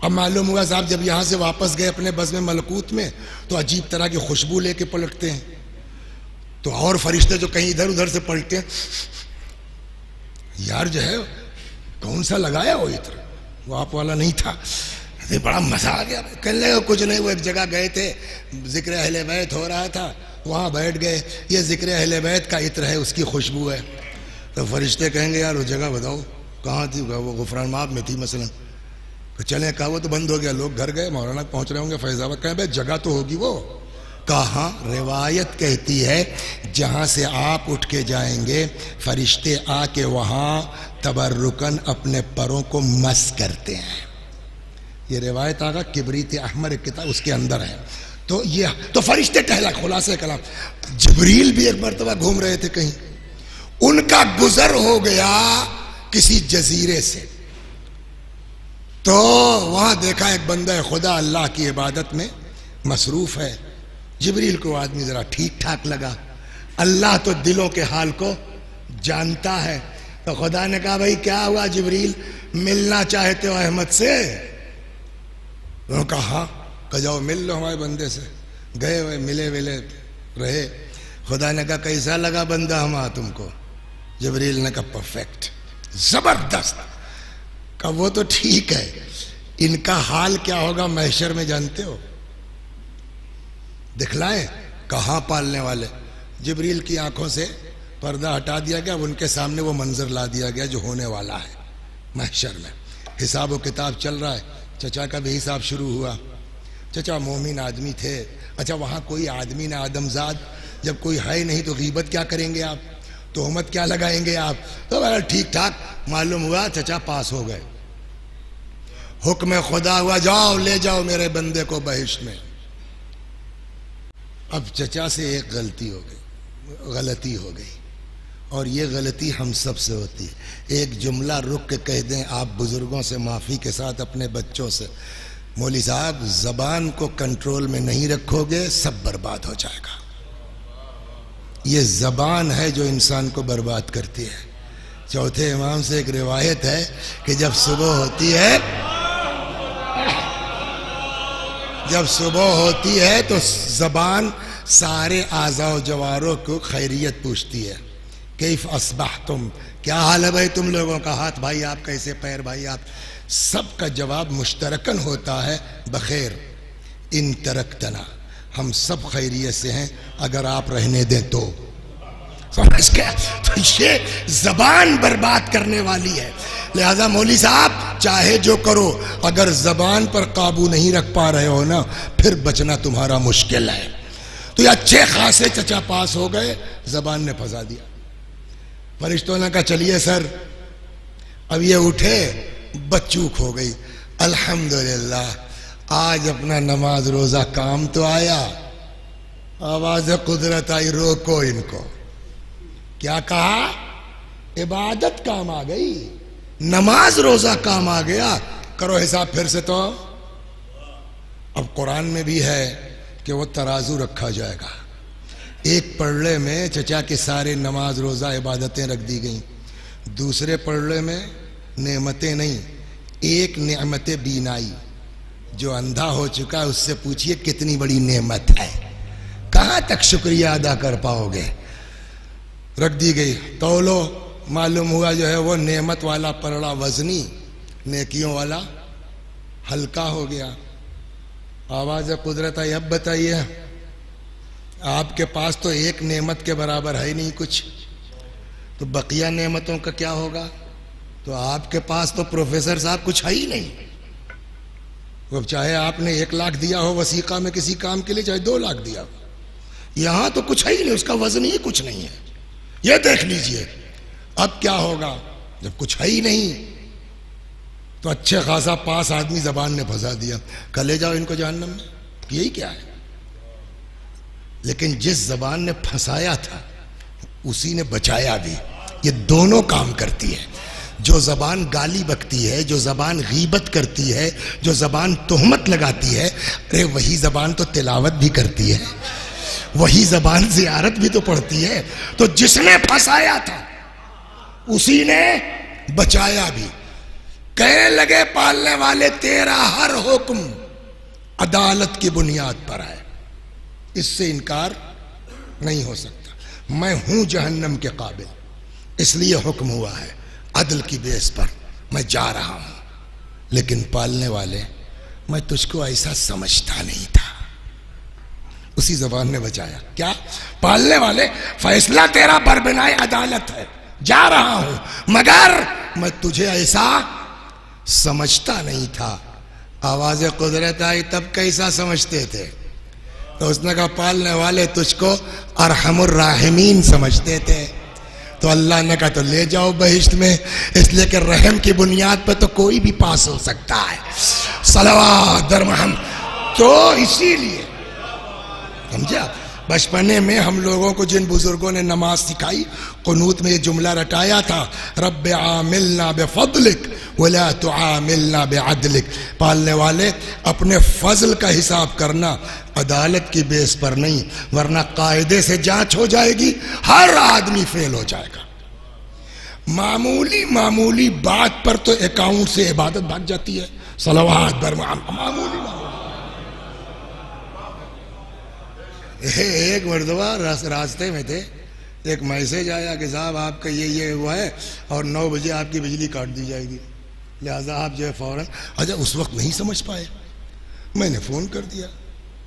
अब मालूम हुआ साहब जब यहां से वापस गए अपने बज़्म मलकूत में तो अजीब तरह की खुशबू लेके पलटते हैं, तो और फरिश्ते जो कहीं इधर उधर से पलटते हैं, यार जो है कौन सा लगाया वो इत्र, वो आप वाला नहीं था। बड़ा मजा आ गया। कहने लगे कुछ नहीं, वो एक जगह गए थे, जिक्र अहले बैत हो रहा था, वहाँ बैठ गए, ये जिक्र अहले बैत का इत्र है, उसकी खुशबू है। तो फरिश्ते कहेंगे यार वो जगह बताओ कहाँ थी? वो गुफरान माब में थी मसलन। तो चले, कहा वो तो बंद हो गया, लोग घर गए, मौलाना पहुँच रहे होंगे फैजाबाद। कहें भाई जगह तो होगी वो। कहाँ? रिवायत कहती है जहाँ से आप उठ के जाएंगे फरिश्ते आके वहाँ तबर्रुकन अपने परों को मस करते हैं। ये रिवायत आगा किबरीत अहमर किताब उसके अंदर है। तो ये तो फरिश्ते टहला, खुलासे कलाम। जिब्रील भी एक मरतबा घूम रहे थे कहीं, उनका गुजर हो गया किसी जजीरे से, तो वहां देखा एक बंदा खुदा अल्लाह की इबादत में मसरूफ है। जिब्रील को आदमी जरा ठीक ठाक लगा, अल्लाह तो दिलों के हाल को जानता है। तो खुदा ने कहा भाई क्या हुआ जिब्रील, मिलना चाहते हो अहमद से? उन्होंने कहा हाँ। कहा जाओ मिल लो हमारे बंदे से। गए हुए मिले विले रहे। खुदा ने कहा कैसा लगा बंदा हमारा तुमको? जिब्रील ने कहा परफेक्ट, जबरदस्त। कहा वो तो ठीक है, इनका हाल क्या होगा महशर में जानते हो? दिखलाएं? कहाँ पालने वाले? जिब्रील की आंखों से पर्दा हटा दिया गया, उनके सामने वो मंजर ला दिया गया जो होने वाला है महशर में। हिसाब व किताब चल रहा है, चचा का भी हिसाब शुरू हुआ। चचा मोमिन आदमी थे। अच्छा वहाँ कोई आदमी ना आदमजाद, जब कोई है नहीं तो गीबत क्या करेंगे आप, तोहमत क्या लगाएंगे आप? तो बहरहाल ठीक ठाक मालूम हुआ, चचा पास हो गए। हुक्म खुदा हुआ जाओ ले जाओ मेरे बंदे को बहिश्त में। अब चचा से एक गलती हो गई और ये गलती हम सब से होती है। एक जुमला रुक के कह दें आप बुजुर्गों से माफ़ी के साथ अपने बच्चों से, मौली साहब ज़बान को कंट्रोल में नहीं रखोगे सब बर्बाद हो जाएगा। ये ज़बान है जो इंसान को बर्बाद करती है। चौथे इमाम से एक रिवायत है कि जब सुबह होती है तो ज़बान सारे आज़ाओ जवारों को खैरियत पूछती है। कैफ अस्बाह तुम, क्या हाल है भाई तुम लोगों का? हाथ भाई आप कैसे, पैर भाई आप, सबका जवाब मुश्तरकन होता है बखैर इन तरक्तना, हम सब खैरियत से हैं अगर आप रहने दें तो। समझ गया? तो ये जबान बर्बाद करने वाली है। लिहाजा मौली साहब चाहे जो करो, अगर जबान पर काबू नहीं रख पा रहे हो ना, फिर बचना तुम्हारा मुश्किल है। तो ये अच्छे खासे चचा पास हो गए, जबान ने फंसा दिया। फरिश्तों ने कहा चलिए सर, अब ये उठे, बच्चूक हो गई। अल्हम्दुलिल्लाह आज अपना नमाज रोजा काम तो आया। आवाज कुदरत आई, रोको इनको। क्या कहा? इबादत काम आ गई, नमाज रोजा काम आ गया, करो हिसाब फिर से। तो अब कुरान में भी है कि वो तराजू रखा जाएगा। एक पलड़े में चचा के सारे नमाज रोजा इबादतें रख दी गई, दूसरे पलड़े में नेमतें नहीं, एक नेमत बीनाई। जो अंधा हो चुका है उससे पूछिए कितनी बड़ी नेमत है, कहां तक शुक्रिया अदा कर पाओगे। रख दी गई, तौलो, मालूम हुआ जो है वो नेमत वाला पलड़ा वजनी, नेकियों वाला हल्का हो गया। आवाज कुदरत आई, अब बताइए आपके पास तो एक नेमत के बराबर है नहीं कुछ, तो बकिया नेमतों का क्या होगा? तो आपके पास तो प्रोफेसर साहब कुछ है ही नहीं। अब चाहे आपने 1 लाख दिया हो वसीका में किसी काम के लिए, चाहे 2 लाख दिया हो, यहां तो कुछ है ही नहीं, उसका वजन ही कुछ नहीं है। ये देख लीजिए अब क्या होगा जब कुछ है ही नहीं। तो अच्छे खासा पास आदमी जबान ने फंसा दिया, कल ले जाओ इनको जहन्नम में, यही क्या है। लेकिन जिस जबान ने फंसाया था उसी ने बचाया भी। ये दोनों काम करती है। जो जबान गाली बकती है, जो जबान गीबत करती है, जो जबान तोहमत लगाती है, अरे वही जबान तो तिलावत भी करती है, वही जबान ज़ियारत भी तो पढ़ती है। तो जिसने फंसाया था उसी ने बचाया भी। कहने लगे पालने वाले तेरा हर हुक्म अदालत की बुनियाद पर है, इससे इनकार नहीं हो सकता। मैं हूं जहन्नम के काबिल, इसलिए हुक्म हुआ है अदल की बेस पर मैं जा रहा हूं। लेकिन पालने वाले मैं तुझको ऐसा समझता नहीं था। उसी जबान ने बचाया। क्या? पालने वाले फैसला तेरा बरबनाए अदालत है, जा रहा हूं, मगर मैं तुझे ऐसा समझता नहीं था। आवाज कुदरत आई तब कैसा समझते थे? तो उसने कहा पालने वाले तुझको अरहमुर राहिमीन समझते थे। तो अल्लाह ने कहा तो ले जाओ बहिश्त में, इसलिए कि रहम की बुनियाद पर तो कोई भी पास हो सकता है। सलवात दर मोहम्मद। तो इसीलिए समझे आप, बचपने में हम लोगों को जिन बुजुर्गों ने नमाज सिखाई, कुनूत में ये जुमला रटाया था, रब्बे आमिलना बेफदलिक वला तुआमिलना बेअदलिक। पालने वाले अपने फजल का हिसाब करना, अदालत की बेस पर नहीं, वरना कायदे से जांच हो जाएगी, हर आदमी फेल हो जाएगा। मामूली मामूली बात पर तो अकाउंट से इबादत भाग जाती है। सलवात बर मामूली एक मर्दवा रास्ते में थे, एक मैसेज आया कि साहब आपका ये हुआ है और 9 बजे आपकी बिजली काट दी जाएगी, लिहाजा आप जो है फौरन। अच्छा उस वक्त नहीं समझ पाए, मैंने फ़ोन कर दिया।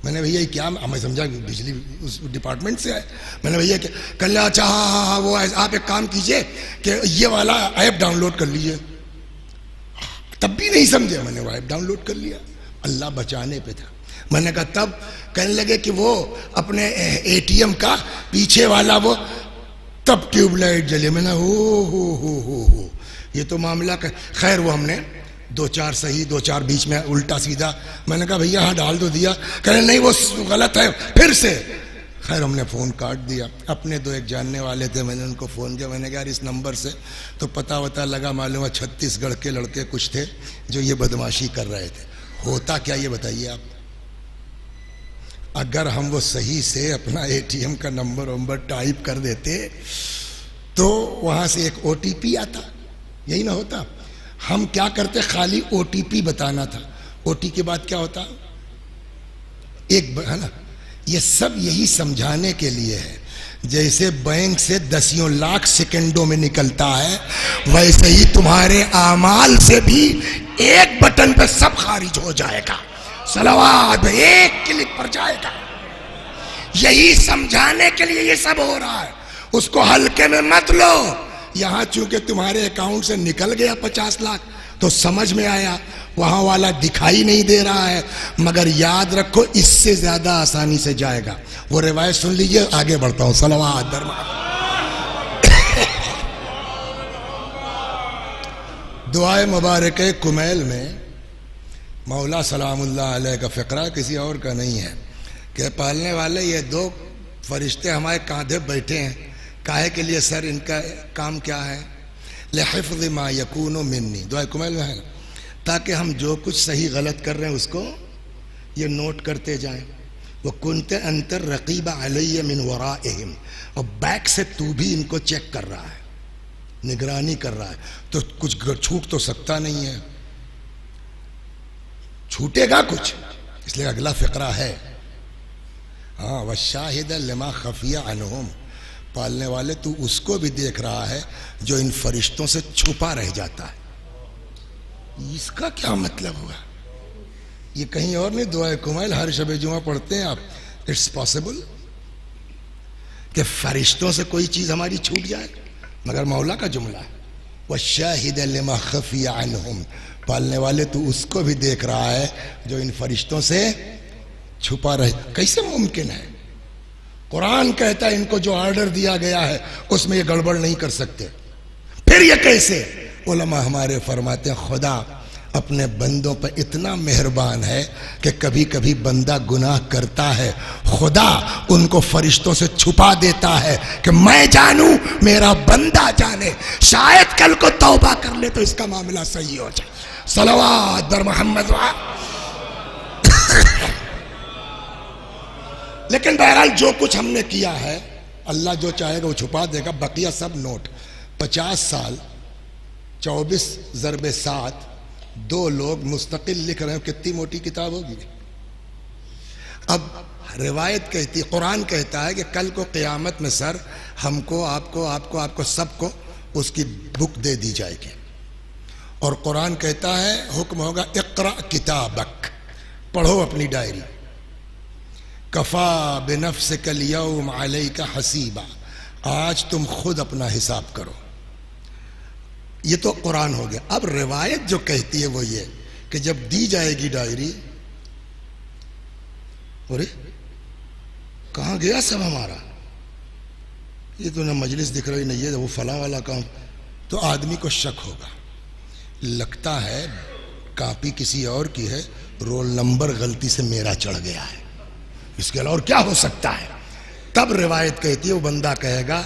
मैंने भैया क्या, मैं समझा बिजली उस डिपार्टमेंट से आए। मैंने भैया क्या कर लिया? अच्छा हाँ वो आप एक काम कीजिए कि ये वाला ऐप डाउनलोड कर लीजिए। तब भी नहीं समझे, मैंने वो ऐप डाउनलोड कर लिया। अल्लाह बचाने पे था। मैंने कहा तब कहने लगे कि वो अपने एटीएम का पीछे वाला वो तब ट्यूबलाइट जले। मैंने हो ये तो मामला खैर वो हमने 2-4 सही 2-4 बीच में उल्टा सीधा। मैंने कहा भैया हाँ डाल दो दिया। कहने नहीं वो गलत है, फिर से। खैर हमने फ़ोन काट दिया। अपने 2 एक जानने वाले थे, मैंने उनको फ़ोन किया। मैंने कहा यार इस नंबर से तो पता लगा, मालूम है छत्तीसगढ़ के लड़के कुछ थे जो ये बदमाशी कर रहे थे। होता क्या ये बताइए आप? अगर हम वो सही से अपना एटीएम का नंबर टाइप कर देते तो वहां से एक ओटीपी आता, यही ना होता। हम क्या करते, खाली ओटीपी बताना था। ओटी के बाद क्या होता, एक है ना। ये सब यही समझाने के लिए है, जैसे बैंक से 10 लाख सेकंडों में निकलता है, वैसे ही तुम्हारे आमाल से भी एक बटन पे सब खारिज हो जाएगा। सलावात एक क्लिक पर जाएगा। यही समझाने के लिए ये सब हो रहा है। उसको हल्के में मत लो। यहां चूंकि तुम्हारे अकाउंट से निकल गया 50 लाख तो समझ में आया, वहां वाला दिखाई नहीं दे रहा है, मगर याद रखो इससे ज्यादा आसानी से जाएगा। वो रिवायत सुन लीजिए, आगे बढ़ता हूं। सलावात दरमा दुआए मुबारक कुमैल में मौला सलामुल्लाह अलैह का फ़िक्रा किसी और का नहीं है कि पालने वाले ये 2 फरिश्ते हमारे कांधे बैठे हैं। काहे के लिए सर? इनका काम क्या है? लिहिफ़्ज़ मा यकूनु मिन्नी, दुआ कुमैल में है ना, ताकि हम जो कुछ सही गलत कर रहे हैं उसको ये नोट करते जाएं। वो कुन्ते अंतर रक़ीबा अलैया मिन वराइहिम, और बैक से तू भी इनको चेक कर रहा है, निगरानी कर रहा है। तो कुछ छूट तो सकता नहीं है, छूटेगा कुछ, इसलिए अगला फ़िक्रा है। हाँ वशाहिद लिमा खफिया अनहुम, पालने वाले तू उसको भी देख रहा है जो इन फरिश्तों से छुपा रह जाता है। इसका क्या मतलब हुआ? ये कहीं और नहीं, दुआ कुमैल हर शब जुमा पढ़ते हैं आप। इट्स पॉसिबल कि फरिश्तों से कोई चीज़ हमारी छूट जाए, मगर मौला का जुमला है वशाहिद लिमा खफिया अनहुम, पालने वाले तू उसको भी देख रहा है जो इन फरिश्तों से छुपा रहे। कैसे मुमकिन है? कुरान कहता है इनको जो ऑर्डर दिया गया है उसमें ये गड़बड़ नहीं कर सकते। फिर ये कैसे? उलमा हमारे फरमाते हैं खुदा अपने बंदों पर इतना मेहरबान है कि कभी कभी बंदा गुनाह करता है, खुदा उनको फरिश्तों से छुपा देता है कि मैं जानूं मेरा बंदा जाने, शायद कल को तौबा कर ले तो इसका मामला सही हो जाए। सलवात बर मोहम्मद। लेकिन बहरहाल जो कुछ हमने किया है अल्लाह जो चाहेगा वो छुपा देगा। बकिया सब नोट 50 साल 24 ज़रबे 7 2 लोग मुस्तकिल लिख रहे हैं। कितनी मोटी किताब होगी। अब रिवायत कहती, कुरान कहता है कि कल को क़यामत में सर हमको आपको आपको आपको सबको उसकी बुक दे दी जाएगी। और कुरान कहता है हुक्म होगा इक़रा किताबक, पढ़ो अपनी डायरी। कफ़ा बिनफ्सिकल यौम अलैका हसीबा, आज तुम खुद अपना हिसाब करो। ये तो कुरान हो गया। अब रिवायत जो कहती है वो ये कि जब दी जाएगी डायरी, अरे कहाँ गया सब हमारा, ये तो ना मजलिस दिख रही नहीं है, वो फला वाला काम, तो आदमी को शक होगा, लगता है कॉपी किसी और की है, रोल नंबर गलती से मेरा चढ़ गया है, इसके अलावा और क्या हो सकता है। तब रिवायत कहती है वो बंदा कहेगा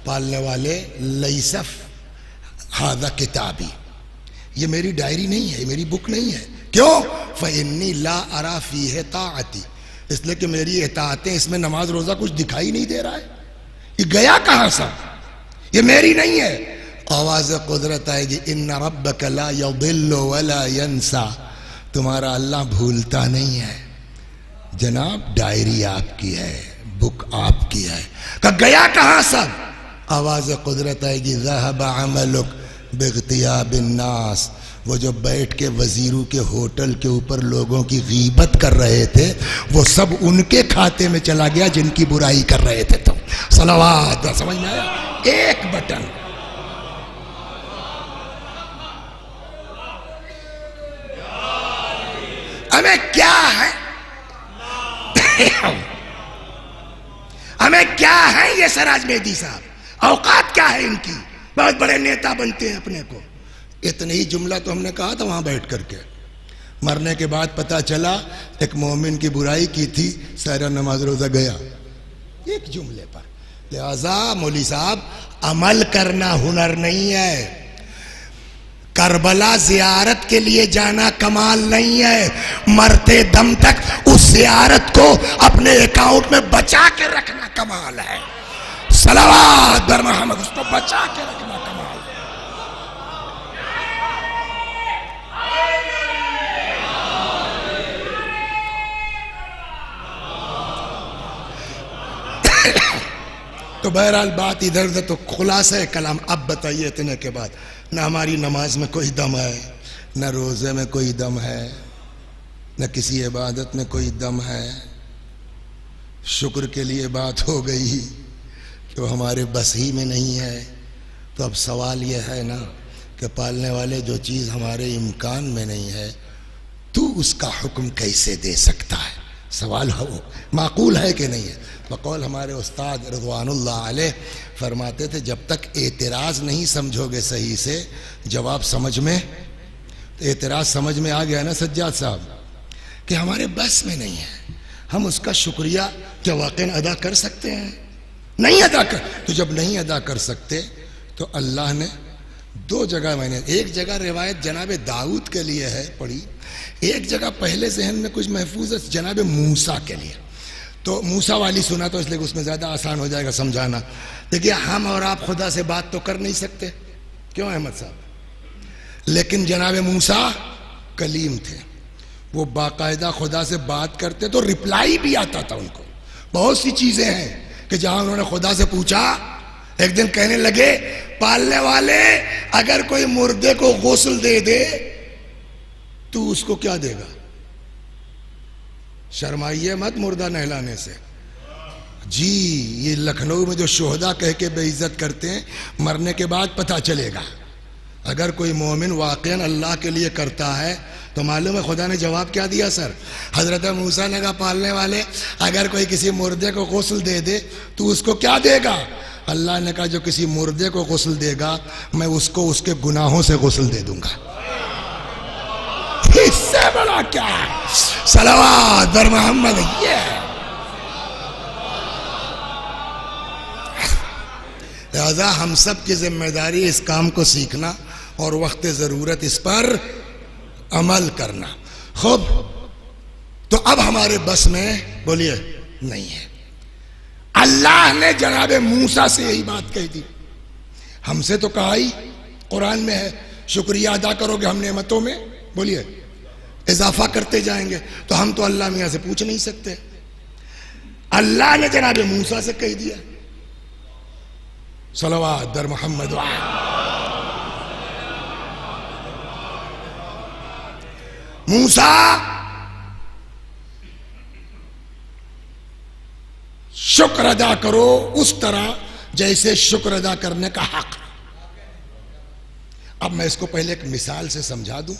पालने वाले लईसफ हादा किताबी, ये मेरी डायरी नहीं है, ये मेरी बुक नहीं है। क्यों? फ़इन्नी ला अरा फ़ीह ताअती, इसलिए कि मेरी इताअतें इसमें नमाज रोजा कुछ दिखाई नहीं दे रहा है। ये गया कहाँ सब, ये मेरी नहीं है। आवाज़ कुदरत आएगी इन्ना रब्बक ला यदिल्लु वला यंसा, तुम्हारा अल्लाह भूलता नहीं है। जनाब डायरी आपकी है, बुक आपकी है। कहा गया कहाँ सब? आवाज़ कुदरत आएगी ज़हब अमलुक बिग़तियाबिन नास, वो जो बैठ के वजीरों के होटल के ऊपर लोगों की गीबत कर रहे थे वो सब उनके खाते में चला गया जिनकी बुराई कर रहे थे। तुम सलावात, समझ में आया? एक बटन। हमें क्या है हमें क्या है ये सराज मेहदी साहब, औकात क्या है इनकी, बहुत बड़े नेता बनते हैं अपने को। इतने ही जुमला तो हमने कहा था वहां बैठ करके, मरने के बाद पता चला एक मोमिन की बुराई की थी, सारा नमाज रोजा गया एक जुमले पर। लिहाजा मौली साहब अमल करना हुनर नहीं है, करबला जियारत के लिए जाना कमाल नहीं है, मरते दम तक उस जियारत को अपने अकाउंट में बचा के रखना कमाल है। सलावत बर मोहम्मद, उसको बचा के रखना कमाल है। तो बहरहाल बात इधर उधर, तो खुलासा है कलाम। अब बताइए इतने के बाद, न हमारी नमाज में कोई दम है, न रोज़े में कोई दम है, न किसी इबादत में कोई दम है। शुक्र के लिए बात हो गई तो हमारे बस ही में नहीं है। तो अब सवाल यह है ना कि पालने वाले जो चीज़ हमारे इम्कान में नहीं है तू उसका हुक्म कैसे दे सकता है? सवाल हो माकूल है कि नहीं है? बकौल हमारे उस्ताद रिज़वानुल्लाह अलैह फरमाते थे जब तक एतराज़ नहीं समझोगे सही से जवाब समझ में, तो एतराज़ समझ में आ गया ना सज्जाद साहब कि हमारे बस में नहीं है, हम उसका शुक्रिया क्या वाक़ई अदा कर सकते हैं? नहीं अदा कर। तो जब नहीं अदा कर सकते तो अल्लाह ने 2 जगह, मैंने एक जगह रिवायत जनाब दाऊद के लिए है पढ़ी, एक जगह पहले जहन में कुछ महफूज है जनाब मूसा के लिए। तो मूसा वाली सुना तो इसलिए उसमें ज़्यादा आसान हो जाएगा समझाना। देखिए हम और आप खुदा से बात तो कर नहीं सकते, क्यों अहमद साहब? लेकिन जनाब मूसा कलीम थे, वो बाकायदा खुदा से बात करते तो रिप्लाई भी आता था उनको। बहुत सी चीज़ें हैं कि जहां उन्होंने खुदा से पूछा, एक दिन कहने लगे पालने वाले अगर कोई मुर्दे को गुस्ल दे दे तो उसको क्या देगा? शर्माइए मत मुर्दा नहलाने से। जी ये लखनऊ में जो शोहदा कह के बेइज्जत करते हैं, मरने के बाद पता चलेगा अगर कोई मोमिन वाक़ईन अल्लाह के लिए करता है तो मालूम है खुदा ने जवाब क्या दिया सर? हजरत मूसा ने कहा पालने वाले अगर कोई किसी मुर्दे को गुस्ल दे दे तो उसको क्या देगा? अल्लाह ने कहा जो किसी मुर्दे को गुस्ल देगा मैं उसको उसके गुनाहों से गुस्ल दे दूंगा। इससे बड़ा क्या है? सलावत बर मोहम्मद। ये लिहाजा हम सब की जिम्मेदारी इस काम को सीखना और वक्त ज़रूरत इस पर अमल करना। खूब, तो अब हमारे बस में बोलिए नहीं है। अल्लाह ने जनाब मूसा से यही बात कही थी, हमसे तो कहा ही कुरान में है शुक्रिया अदा करोगे हम नेमतों में बोलिए इजाफा करते जाएंगे। तो हम तो अल्लाह मियां से पूछ नहीं सकते, अल्लाह ने जनाब मूसा से कह दिया। सलवात दर मोहम्मद। मूसा शुक्र अदा करो उस तरह जैसे शुक्र अदा करने का हक। अब मैं इसको पहले एक मिसाल से समझा दूं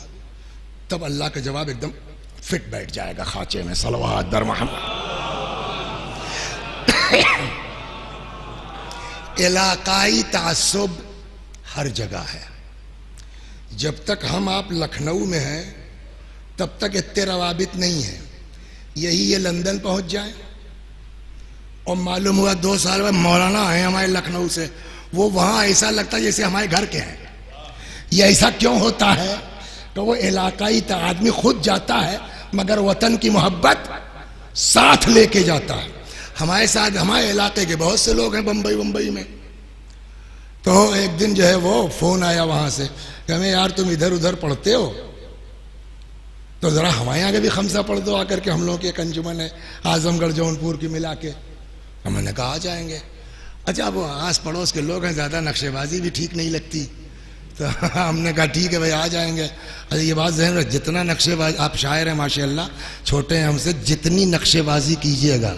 तब अल्लाह का जवाब एकदम फिट बैठ जाएगा खाचे में। सलवात दर मोहम्मद। इलाकाई तासुब हर जगह है। जब तक हम आप लखनऊ में हैं तब तक इतने रवाबित नहीं है। यही ये लंदन पहुंच जाए और मालूम हुआ 2 साल बाद मौलाना आए हमारे लखनऊ से, वो वहां ऐसा लगता है जैसे हमारे घर के हैं। ये ऐसा क्यों होता है? तो वो इलाकाई आदमी खुद जाता है मगर वतन की मोहब्बत साथ लेके जाता है। हमारे साथ हमारे इलाके के बहुत से लोग हैं बम्बई में। तो एक दिन जो है वो फोन आया वहां से कि हमें यार तुम इधर उधर पढ़ते हो तो जरा हमारे यहाँ के भी खमसा पढ़ दो आकर के, हम लोगों की एक अंजुमन है आजमगढ़ जौनपुर की मिला के। हमने कहा आ जाएंगे। अच्छा वो आस पड़ोस के लोग हैं, ज़्यादा नक्शेबाजी भी ठीक नहीं लगती, तो हमने कहा ठीक है भाई आ जाएंगे। अच्छा ये बात जहन में, जितना नक्शेबाजी आप शायर हैं माशाल्लाह, छोटे हैं हमसे, जितनी नक्शेबाजी कीजिएगा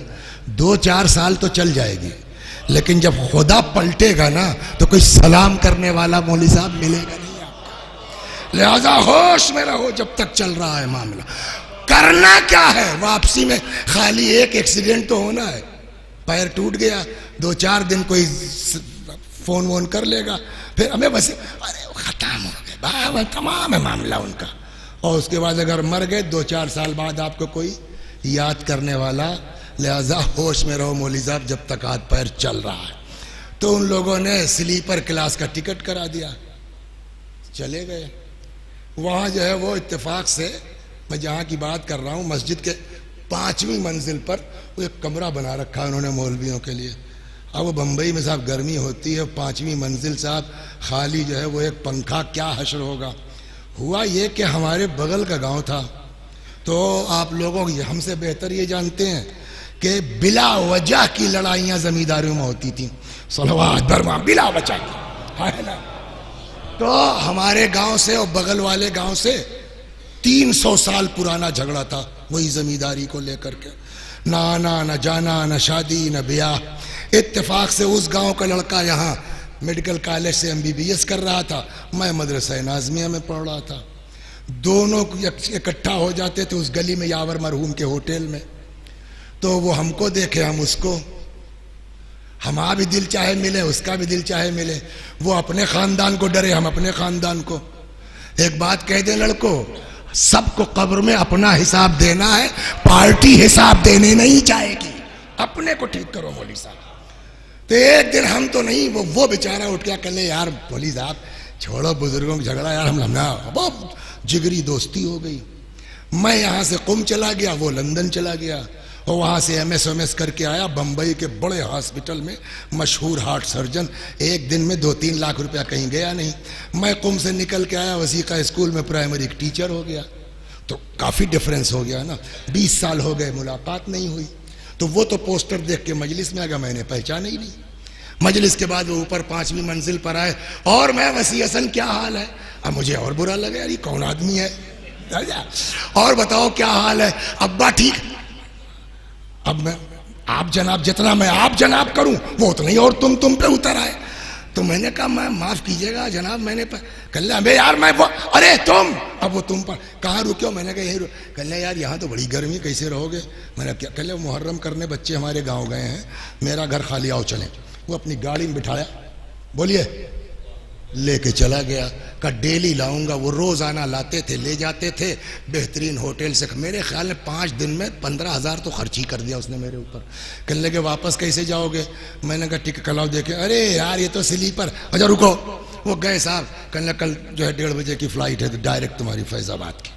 2-4 साल तो चल जाएगी, लेकिन जब खुदा पलटेगा ना तो कोई सलाम करने वाला मौलवी साहब मिलेगा नहीं आपको। लिहाजा होश में रहो जब तक चल रहा है मामला। करना क्या है? वापसी में खाली एक एक्सीडेंट तो होना है, पैर टूट गया 2-4 दिन कोई फोन वोन कर लेगा, फिर हमें बस अरे खत्म हो गए, तमाम है मामला उनका। और उसके बाद अगर मर गए 2-4 साल बाद आपको कोई याद करने वाला। लिहाजा होश में रहो मौलवी साहब जब तक हाथ पैर चल रहा है। तो उन लोगों ने स्लीपर क्लास का टिकट करा दिया, चले गए। वहाँ जो है वो इत्तेफाक से, मैं जहाँ की बात कर रहा हूँ, मस्जिद के 5वीं मंजिल पर वो एक कमरा बना रखा है उन्होंने मौलवियों के लिए। अब वो बम्बई में साहब गर्मी होती है, 5वीं मंजिल साहब खाली जो है वो एक पंखा, क्या हश्र होगा। हुआ ये कि हमारे बगल का गांव था, तो आप लोगों हमसे बेहतर ये जानते हैं कि बिला वजह की लड़ाइयाँ जमींदारियों में होती थी। सलवात बर्मा बिला वजह की, है ना। तो हमारे गांव से और बगल वाले गांव से 300 साल पुराना झगड़ा था वही जमींदारी को लेकर के। ना आना न जाना, न शादी न ब्याह। इत्तेफाक से उस गांव का लड़का यहाँ मेडिकल कॉलेज से MBBS कर रहा था, मैं मदरसा नाज़मिया में पढ़ रहा था। दोनों इकट्ठा हो जाते थे उस गली में यावर मरहूम के होटल में। तो वो हमको देखे हम उसको, हमारा भी दिल चाहे मिले उसका भी दिल चाहे मिले। वो अपने खानदान को डरे, हम अपने खानदान को। एक बात कह दे लड़को, सबको कब्र में अपना हिसाब देना है, पार्टी हिसाब देने नहीं चाहेगी। अपने को ठीक करो मौलवी साहब। तो एक दिन हम तो नहीं, वो बेचारा उठ गया, कहले यार मौलवी साहब छोड़ो बुजुर्गों का झगड़ा यार, हम लम्हा बहुत जिगरी दोस्ती हो गई। मैं यहाँ से कुम चला गया, वो लंदन चला गया और वहाँ से MS करके आया बम्बई के बड़े हॉस्पिटल में, मशहूर हार्ट सर्जन। एक दिन में 2-3 लाख रुपया कहीं गया नहीं। मैं कुम से निकल के आया, वसीका स्कूल में प्राइमरी टीचर हो गया। तो काफ़ी डिफरेंस हो गया ना। 20 साल हो गए मुलाकात नहीं हुई। तो वो तो पोस्टर देख के मजलिस में आ गया, मैंने पहचाना ही नहीं। मजलिस के बाद वो ऊपर 5वीं मंजिल पर आए और मैं वसी हसन क्या हाल है। अब मुझे और बुरा लगा, यार ये कौन आदमी है, और बताओ क्या हाल है। अब्बा ठीक। अब मैं आप जनाब, जितना मैं आप जनाब करूं वो उतना ही और तुम पे उतर आए। तो मैंने कहा मैं माफ कीजिएगा जनाब, मैंने कल अबे यार मैं वो, अरे तुम, अब वो तुम पर कहाँ रुके हो? मैंने कहा यही कल यार यहाँ तो बड़ी गर्मी, कैसे रहोगे? मैंने क्या कल मुहर्रम करने बच्चे हमारे गांव गए हैं, मेरा घर खाली, आओ चलें। वो अपनी गाड़ी में बिठाया, बोलिए, लेके चला गया। का डेली लाऊंगा, वो रोजाना लाते थे, ले जाते थे बेहतरीन होटल से। मेरे ख्याल में 5 दिन में 15,000 तो खर्च ही कर दिया उसने मेरे ऊपर। कहने लगे वापस कैसे जाओगे? मैंने कहा टिकट कलाओ देखे, अरे यार ये तो स्लीपर, अच्छा रुको। वो गए साहब, कहने कल जो है 1:30 बजे की फ्लाइट है, तो डायरेक्ट तुम्हारी फैजाबाद की।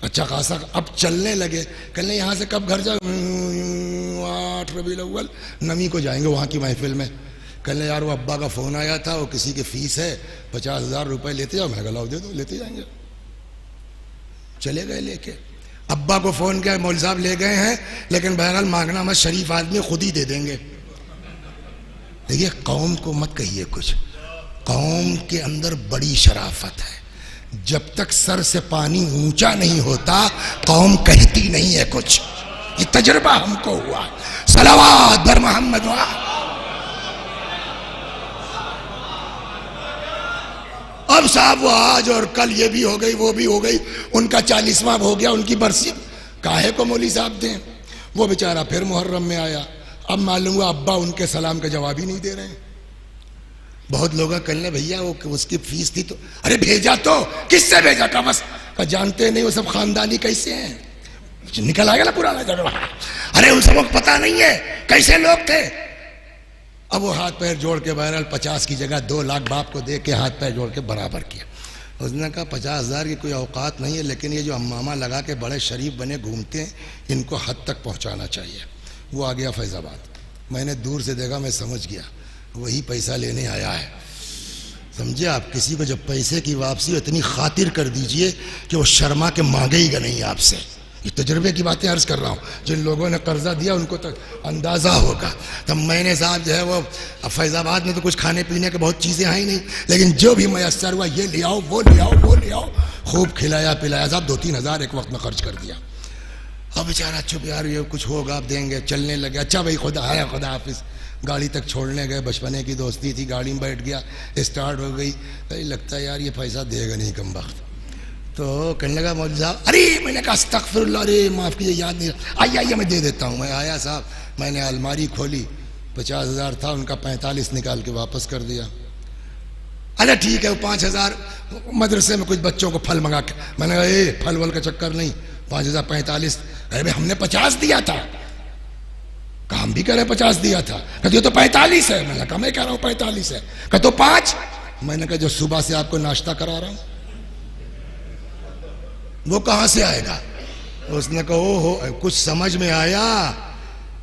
अच्छा खासा, अब चलने लगे। कहने यहाँ से कब घर जाओ? 8 रबीउल अव्वल नमी को जाएंगे वहाँ की महफिल में। कहने यार वो अब्बा का फ़ोन आया था, वो किसी की फ़ीस है, 50,000 रुपये लेते जाओ। मैं लाओ दे दो, लेते जाएंगे। चले गए लेके। अब्बा को फ़ोन किया, मौलवी साहब ले गए हैं, लेकिन बहरहाल मांगना मत, शरीफ आदमी खुद ही दे देंगे। देखिए कौम को मत कहिए कुछ, कौम के अंदर बड़ी शराफत है। जब तक सर से पानी ऊंचा नहीं होता कौम कहती नहीं है कुछ। ये तजुर्बा हमको हुआ। सलावत बर मोहम्मद वा। अब साहब वो आज और कल ये भी हो गई, वो भी हो गई, उनका 40वां हो गया, उनकी बरसी। काहे को मौलवी साहब दें? वो बेचारा फिर मुहर्रम में आया। अब मालूम हुआ अब्बा उनके सलाम का जवाब ही नहीं दे रहे हैं। बहुत लोग कहने भैया वो उसकी फीस थी तो, अरे भेजा तो किससे भेजा था? बस जानते नहीं वो सब खानदानी कैसे हैं, निकल आएगा ना पुराना जगह। अरे उन सबको पता नहीं है कैसे लोग थे। अब वो हाथ पैर जोड़ के बहरहाल 50 की जगह 2 लाख बाप को दे के हाथ पैर जोड़ के बराबर किया। उसने कहा 50,000 की कोई औकात नहीं है, लेकिन ये जो अम्मामा लगा के बड़े शरीफ बने घूमते हैं, इनको हद तक पहुंचाना चाहिए। वो आ गया फैज़ाबाद। मैंने दूर से देखा, मैं समझ गया वही पैसा लेने आया है। समझे आप? किसी को जब पैसे की वापसी इतनी खातिर कर दीजिए कि वो शर्मा के मांगेगा नहीं आपसे। ये तजुर्बे की बातें अर्ज कर रहा हूँ। जिन लोगों ने कर्जा दिया उनको तो अंदाज़ा होगा। तब मैंने साहब जो है वो फैज़ाबाद में तो कुछ खाने पीने के बहुत चीज़ें हैं ही नहीं, लेकिन जो भी मैसर हुआ ये ले आओ, वो ले आओ, वो ले आओ, खूब खिलाया पिलाया साहब। 2-3 हज़ार एक वक्त में खर्च कर दिया। अब बेचारा चुप, यार ये कुछ होगा आप देंगे। चलने लगे। अच्छा भाई खुदा आया, खुदा हाफिज़। गाड़ी तक छोड़ने गए, बचपने की दोस्ती थी, गाड़ी में बैठ गया, स्टार्ट हो गई। कहीं लगता है यार ये पैसा देगा नहीं कम वक्त। तो कहने लगा मौलवी साहब, अरे मैंने कहा अस्तगफिरुल्लाह, अरे माफ़ कीजिए याद नहीं, आइए मैं दे देता हूँ। मैं आया साहब, मैंने अलमारी खोली, 50,000 था, उनका 45 निकाल के वापस कर दिया। अच्छा ठीक है, वो 5,000 मदरसे में कुछ बच्चों को फल मंगा के, मैंने कहा ए फल वल का चक्कर नहीं, 5,000 45। अरे भाई हमने 50 दिया था। काम भी करे 50 दिया था। कहते तो 45 है। मैंने कहा मैं कह रहा हूँ 45 है। कहते तो 5। मैंने कहा जो सुबह से आपको नाश्ता करा रहा हूँ वो कहां से आएगा? उसने कहा ओ हो, कुछ समझ में आया।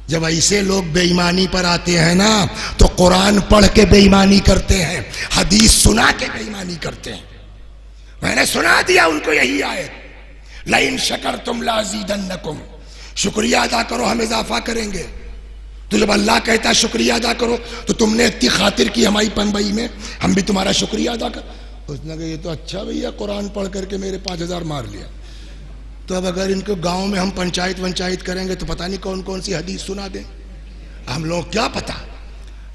जब ऐसे लोग बेईमानी पर आते हैं ना तो कुरान पढ़ के बेईमानी करते हैं, हदीस सुना के बेईमानी करते हैं। मैंने सुना दिया उनको यही आयत, लइन शकरतुम लाज़ीदन्नकुम, शुक्रिया अदा करो हम इजाफा करेंगे। तो जब अल्लाह कहता है शुक्रिया अदा करो, तो तुमने इतनी खातिर की हमारी पंबई में, हम भी तुम्हारा शुक्रिया अदा कर। उसने कहा ये तो अच्छा भैया, कुरान पढ़ करके मेरे 5,000 मार लिया। तो अब अगर इनको गांव में हम पंचायत करेंगे तो पता नहीं कौन कौन सी हदीस सुना दें, हम लोग क्या पता।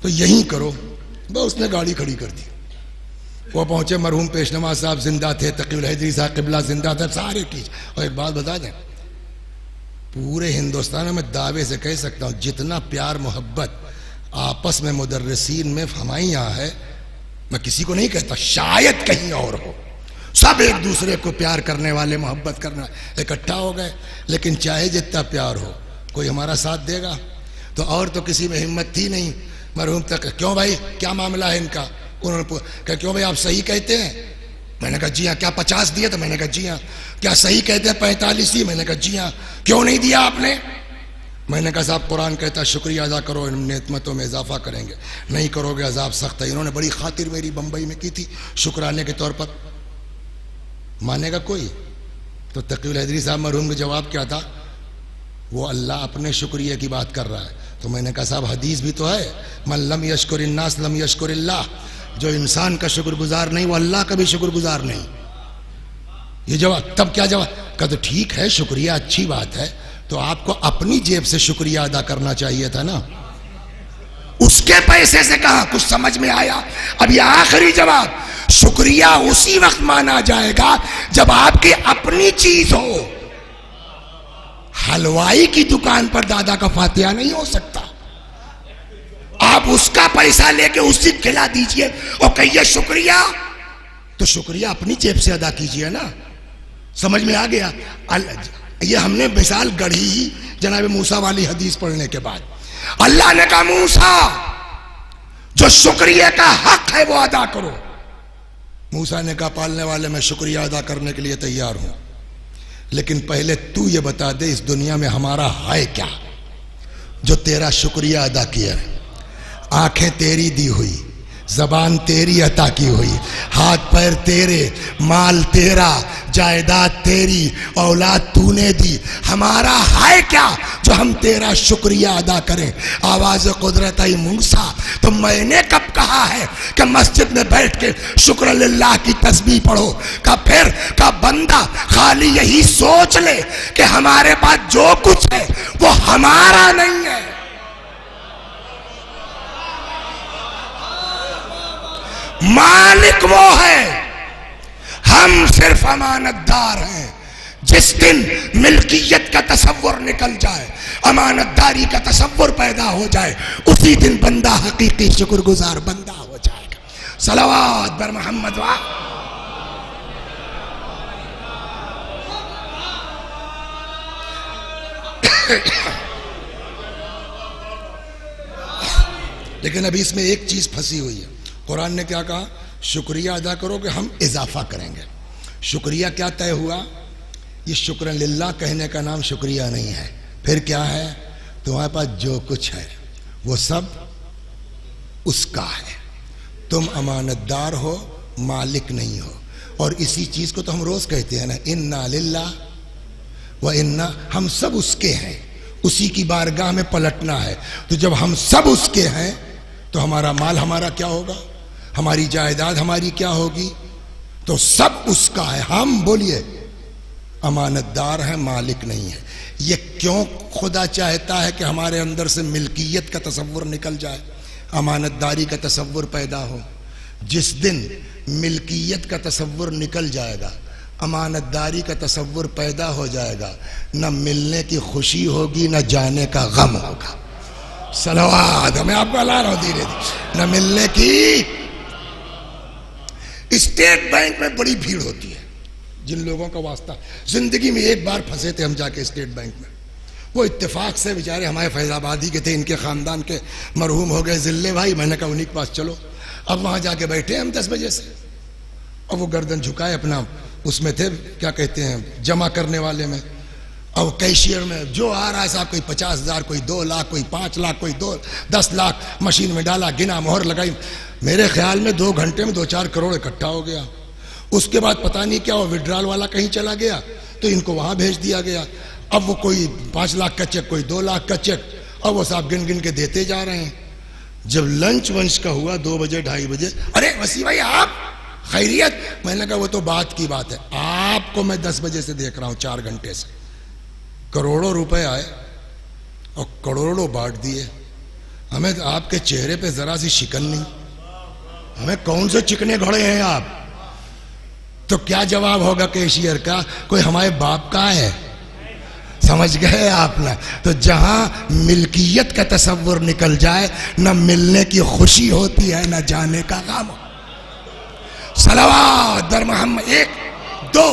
तो यही करो। बस उसने गाड़ी खड़ी कर दी। वो पहुंचे, मरहूम पेशनवाज साहब जिंदा थे, तकीउल हैदरी साहब किबला जिंदा थे, सारे की। और एक बात बता दें, पूरे हिंदुस्तान में दावे से कह सकता हूँ जितना प्यार मोहब्बत आपस में मुदर्रिसीन में हमारे यहाँ है, मैं किसी को नहीं कहता, शायद कहीं और हो। सब एक दूसरे को प्यार करने वाले, मोहब्बत करना इकट्ठा हो गए। लेकिन चाहे जितना प्यार हो, कोई हमारा साथ देगा? तो और तो किसी में हिम्मत थी नहीं। मरहूम तक क्यों भाई क्या मामला है इनका? उन्होंने कहा क्यों भाई आप सही कहते हैं? मैंने कहा जी हाँ। क्या 50 दिया? तो मैंने कहा जी हाँ। क्या सही कहते हैं 45 ही? मैंने कहा जी हाँ। क्यों नहीं दिया आपने? मैंने कहा साहब कुरान कहता है शुक्रिया अदा करो, नेतमतों में इजाफा करेंगे, नहीं करोगे अजाब सख्त है। इन्होंने बड़ी खातिर मेरी बम्बई में की थी शुक्राने के तौर पर। मानेगा कोई? तो तकीउल हैदरी साहब मरहूम का जवाब क्या था? वो अल्लाह अपने शुक्रिया की बात कर रहा है। तो मैंने कहा साहब हदीस भी तो है, मन लम यशकुरिन्नास लम यशकुरिल्लाह, जो इंसान का शुक्रगुजार नहीं वो अल्लाह का भी शुक्रगुजार नहीं। ये जवाब, तब क्या जवाब? कहा तो ठीक है शुक्रिया अच्छी बात है, तो आपको अपनी जेब से शुक्रिया अदा करना चाहिए था ना। उसके पैसे से कहां? कुछ समझ में आया? अब ये आखिरी जवाब, शुक्रिया उसी वक्त माना जाएगा जब आपकी अपनी चीज हो। हलवाई की दुकान पर दादा का फातिहा नहीं हो सकता। आप उसका पैसा लेके उसी खिला दीजिए और कहिए शुक्रिया, तो शुक्रिया अपनी जेब से अदा कीजिए ना। समझ में आ गया? ये हमने मिसाल गढ़ी ही जनाब मूसा वाली हदीस पढ़ने के बाद। अल्लाह ने कहा मूसा, जो शुक्रिया का हक है वो अदा करो। मूसा ने कहा पालने वाले, मैं शुक्रिया अदा करने के लिए तैयार हूं, लेकिन पहले तू ये बता दे इस दुनिया में हमारा है क्या जो तेरा शुक्रिया अदा किया है। आंखें तेरी दी हुई, जबान तेरी अता की हुई, हाथ पैर तेरे, माल तेरा, जायदाद तेरी, औलाद तूने दी, हमारा है क्या जो हम तेरा शुक्रिया अदा करें। आवाज कुदरत आई मूसा, तो मैंने कब कहा है कि मस्जिद में बैठ के शुक्र लिल्लाह की तस्बीह पढ़ो? का फिर का बंदा खाली यही सोच ले कि हमारे पास जो कुछ है वो हमारा नहीं है। मालिक वो है, हम सिर्फ अमानतदार हैं। जिस दिन मिल्कियत का तसव्वुर निकल जाए, अमानतदारी का तसव्वुर पैदा हो जाए, उसी दिन बंदा हकीकी शुक्रगुजार बंदा हो जाएगा। सलावत बर मोहम्मद वा। लेकिन अभी इसमें एक चीज फंसी हुई है। कुरान ने क्या कहा? शुक्रिया अदा करो कि हम इजाफा करेंगे। शुक्रिया क्या तय हुआ? ये शुक्र लिल्लाह कहने का नाम शुक्रिया नहीं है। फिर क्या है? तुम्हारे पास जो कुछ है वो सब उसका है। तुम अमानतदार हो, मालिक नहीं हो। और इसी चीज को तो हम रोज कहते हैं ना, इन्ना लिल्लाह व इन्ना, हम सब उसके हैं, उसी की बारगाह में पलटना है। तो जब हम सब उसके हैं तो हमारा माल हमारा क्या होगा, हमारी जायदाद हमारी क्या होगी? तो सब उसका है। हम बोलिए अमानतदार है, मालिक नहीं है। ये क्यों खुदा चाहता है कि हमारे अंदर से मिल्कियत का तसव्वुर निकल जाए, अमानतदारी का तसव्वुर पैदा हो? जिस दिन मिल्कियत का तसव्वुर निकल जाएगा, अमानतदारी का तसव्वुर पैदा हो जाएगा, न मिलने की खुशी होगी न जाने का गम होगा। सलावत, मैं आपको अला रहा हूं धीरे धीरे। न मिलने की। स्टेट बैंक में बड़ी भीड़ होती है। जिन लोगों का वास्ता जिंदगी में एक बार फंसे थे हम जाके स्टेट बैंक में, वो इत्तेफाक से बेचारे हमारे फैजाबादी के थे, इनके खानदान के मरहूम हो गए जिल्ले भाई। मैंने कहा उन्हीं के पास चलो। अब वहां जाके बैठे हम 10 बजे से, और वो गर्दन झुकाए अपना उसमें थे, क्या कहते हैं, जमा करने वाले में। अब कैशियर में जो आ रहा है साहब, कोई 50,000, कोई 2 लाख, कोई 5 लाख, कोई 10 लाख मशीन में डाला, गिना, मोहर लगाई। मेरे ख्याल में 2 घंटे में 2-4 करोड़ इकट्ठा हो गया। उसके बाद पता नहीं क्या, वो विड्रॉल वाला कहीं चला गया तो इनको वहां भेज दिया गया। अब वो कोई 5 लाख का चेक, कोई 2 लाख का चेक, अब वो साहब गिन गिन के देते जा रहे हैं। जब लंच वंच का हुआ 2 बजे 2:30 बजे, अरे वसी भाई आप खैरियत? मैंने कहा वो तो बात की बात है, आपको मैं 10 बजे से देख रहा हूं, 4 घंटे से। करोड़ों रुपए आए और करोड़ों बांट दिए। हमें आपके चेहरे पे जरा सी शिकन नहीं। हमें कौन से चिकने घोड़े हैं आप? तो क्या जवाब होगा कैशियर का? कोई हमारे बाप का है? समझ गए आपने? तो जहां मिल्कियत का तसव्वुर निकल जाए, न मिलने की खुशी होती है न जाने का गम। सलावत दर मोहम्मद। 1 2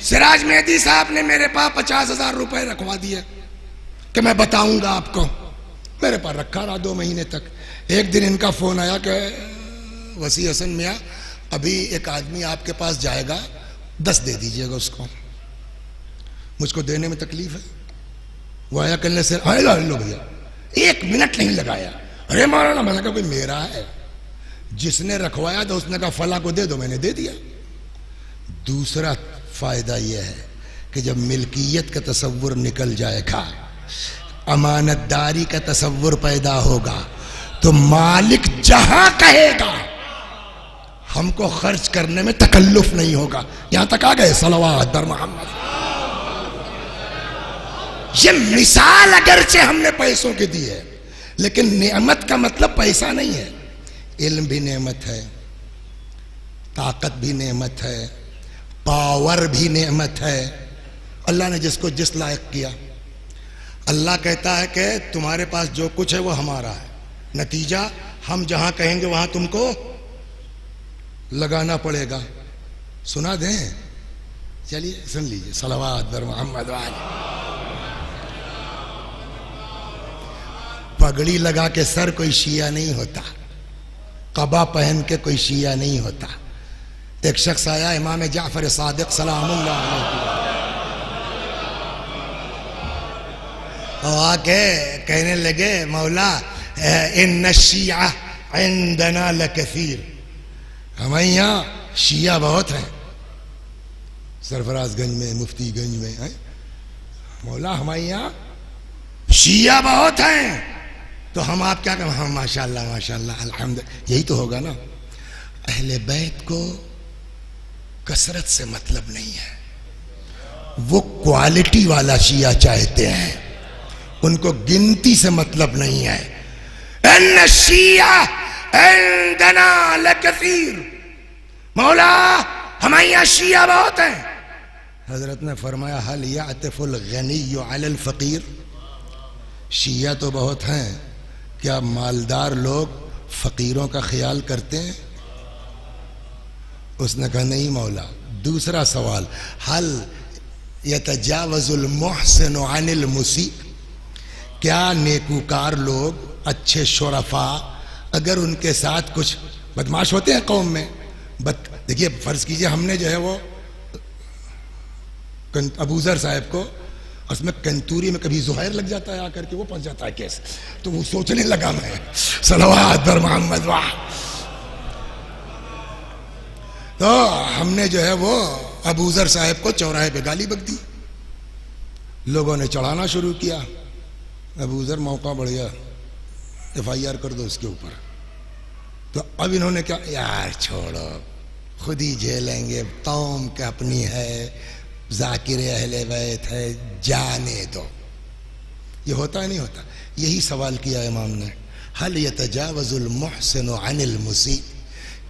सिराज मेहदी साहब ने मेरे पास 50,000 रुपए रखवा दिए कि मैं बताऊंगा आपको। मेरे पास रखा रहा 2 महीने तक। एक दिन इनका फोन आया कि वसी हसन मियाँ, अभी एक आदमी आपके पास जाएगा, 10 दे दीजिएगा उसको। मुझको देने में तकलीफ है। वो आया कहने से, लो भैया, 1 मिनट नहीं लगाया। अरे मौलाना, मैंने कहा कोई मेरा है, जिसने रखवाया था उसने कहा फला को दे दो, मैंने दे दिया। दूसरा फायदा यह है कि जब मिल्कियत का तसव्वुर निकल जाएगा, अमानतदारी का तसव्वुर पैदा होगा, तो मालिक जहां कहेगा हमको खर्च करने में तकल्लुफ नहीं होगा। यहां तक आ गए? सलवात दर मोहम्मद। ये मिसाल अगरचे हमने पैसों की दी है, लेकिन नेमत का मतलब पैसा नहीं है। इल्म भी नेमत है, ताकत भी नेमत है, पावर भी नेमत है। अल्लाह ने जिसको जिस लायक किया। अल्लाह कहता है कि तुम्हारे पास जो कुछ है वो हमारा है, नतीजा हम जहां कहेंगे वहां तुमको लगाना पड़ेगा। सुना दें? चलिए सुन लीजिए। सलवात बर मोहम्मद वाले। पगड़ी लगा के सर कोई शिया नहीं होता, कबा पहन के कोई शिया नहीं होता। एक शख्स आया इमाम जाफर सादिक सलामुल्लाह अलैहि और आके कहने लगे मौला इन्न शिया इंदना लकसीर, हमारे यहाँ शिया बहुत हैं, सरफराजगंज में, मुफ्तीगंज में है मौला, हमारे यहाँ शिया बहुत हैं। तो हम आप क्या कहें? हाँ माशाल्लाह माशाल्लाह अल्हम्दुलिल्लाह। यही तो होगा ना। अहले बैत को कसरत से मतलब नहीं है, वो क्वालिटी वाला शिया चाहते हैं, उनको गिनती से मतलब नहीं है। अन्ना शिया इंदना लकसीर, मौला हमारे यहाँ शिया बहुत हैं। हजरत ने फरमाया हल यातिफुल गनिय्यु अलल फकीर, शिया तो बहुत हैं, क्या मालदार लोग फकीरों का ख्याल करते हैं? उसने कहा नहीं मौला। दूसरा सवाल हल यतजावजुल मुहसिनु अनिल मुसी, क्या नेकूकार लोग अच्छे शुरफा अगर उनके साथ कुछ बदमाश होते हैं कौम में, देखिए फर्ज कीजिए हमने जो है वो अबूजर साहब को, उसमें कंतूरी में कभी जुहैर लग जाता है आकर के, वो पहुंच जाता है केस, तो वो सोचने लगा मैं सलवात बर मोहम्मद वाह। तो हमने जो है वो अबूजर साहब को चौराहे पे गाली बक दी, लोगों ने चढ़ाना शुरू किया। अबूजर मौका बढ़िया, FIR कर दो इसके ऊपर। तो अब इन्होंने क्या, यार छोड़ो खुद ही झेलेंगे, कौम का अपनी है, जाकिर अहले बैत है, जाने दो। ये होता है नहीं होता? यही सवाल किया इमाम ने, हल यतजावजुल मुहसिनु अनिल मुसी,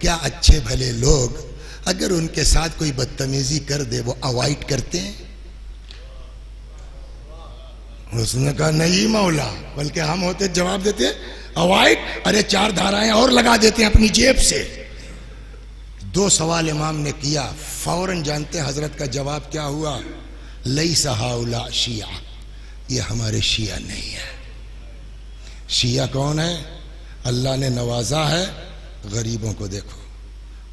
क्या अच्छे भले लोग अगर उनके साथ कोई बदतमीजी कर दे वो अवॉइड करते हैं? उसने कहा नहीं मौला, बल्कि हम होते जवाब देते अवॉइड, अरे 4 धाराएं और लगा देते हैं अपनी जेब से। 2 सवाल इमाम ने किया, फौरन जानते हैं हजरत का जवाब क्या हुआ? लैसा हाउला शिया, ये हमारे शिया नहीं है। शिया कौन है? अल्लाह ने नवाजा है गरीबों को। देखो